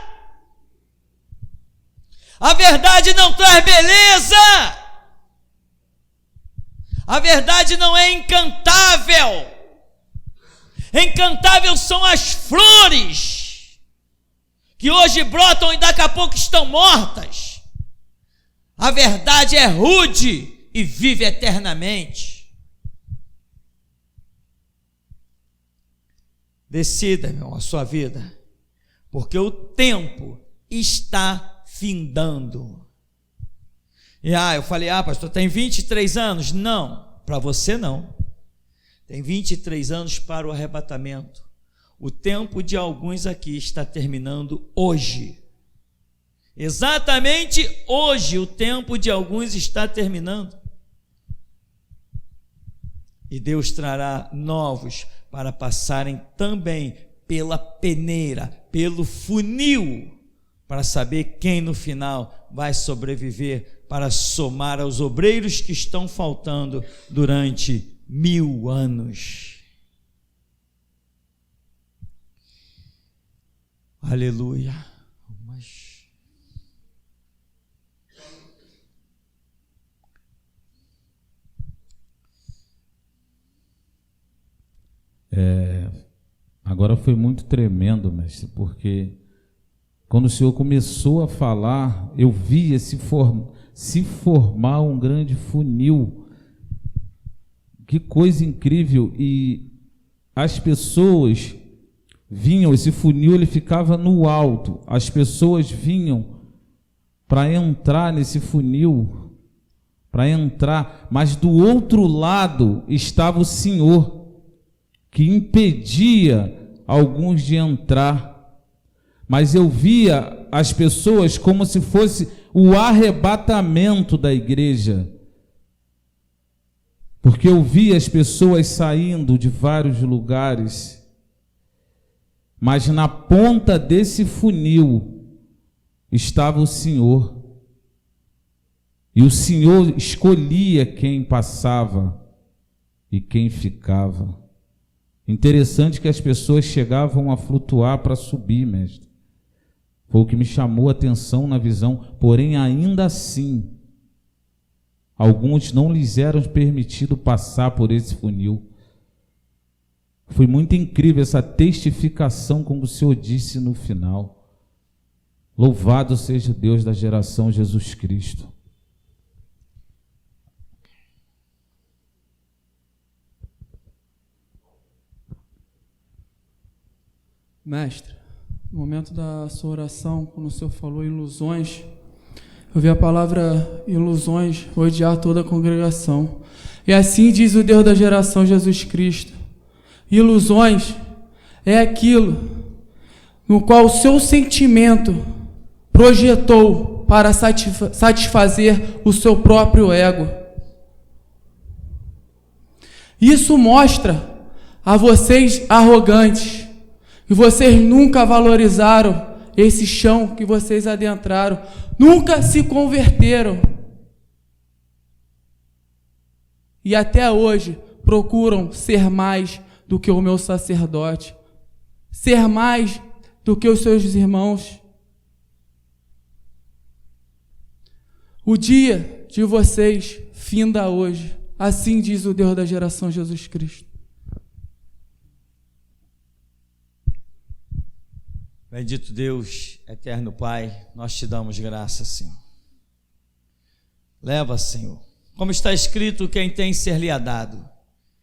B: A verdade não traz beleza. A verdade não é encantável. Encantável são as flores que hoje brotam e daqui a pouco estão mortas. A verdade é rude e vive eternamente. Decida, irmão, a sua vida, porque o tempo está findando. E eu falei, pastor, tem 23 anos? Não, para você não. Tem 23 anos para o arrebatamento. O tempo de alguns aqui está terminando hoje. Exatamente hoje o tempo de alguns está terminando. E Deus trará novos para passarem também pela peneira, pelo funil, para saber quem no final vai sobreviver para somar aos obreiros que estão faltando durante 1000 anos. Aleluia.
C: Agora foi muito tremendo, mestre, porque quando o Senhor começou a falar, eu via se formar um grande funil. Que coisa incrível! E as pessoas vinham, esse funil ele ficava no alto, as pessoas vinham para entrar nesse funil, mas do outro lado estava o Senhor, que impedia alguns de entrar. Mas eu via as pessoas como se fosse o arrebatamento da igreja, porque eu via as pessoas saindo de vários lugares, mas na ponta desse funil estava o Senhor, e o Senhor escolhia quem passava e quem ficava. Interessante que as pessoas chegavam a flutuar para subir, mestre. Foi o que me chamou a atenção na visão, porém ainda assim, alguns não lhes eram permitido passar por esse funil. Foi muito incrível essa testificação, como o Senhor disse no final. Louvado seja Deus da geração Jesus Cristo.
E: Mestre, no momento da sua oração, quando o Senhor falou ilusões, eu vi a palavra ilusões rodear toda a congregação. E assim diz o Deus da geração Jesus Cristo: ilusões é aquilo no qual o seu sentimento projetou para satisfazer o seu próprio ego. Isso mostra a vocês arrogantes que vocês nunca valorizaram esse chão que vocês adentraram, nunca se converteram. E até hoje procuram ser mais do que o meu sacerdote, ser mais do que os seus irmãos. O dia de vocês finda hoje, assim diz o Deus da geração Jesus Cristo.
B: Bendito Deus, eterno Pai, nós te damos graça, Senhor. Leva, Senhor. Como está escrito, quem tem ser-lhe-á dado,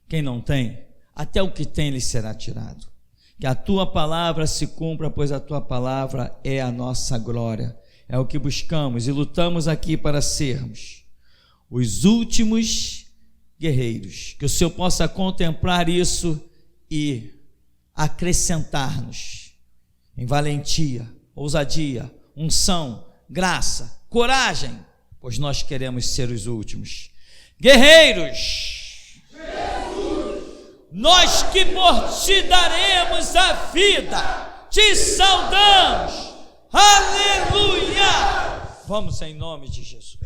B: quem não tem, até o que tem lhe será tirado. Que a tua palavra se cumpra, pois a tua palavra é a nossa glória. É o que buscamos e lutamos aqui para sermos os últimos guerreiros. Que o Senhor possa contemplar isso e acrescentar-nos em valentia, ousadia, unção, graça, coragem, pois nós queremos ser os últimos. Guerreiros, Jesus, nós que por ti daremos a vida, te saudamos, aleluia! Vamos em nome de Jesus.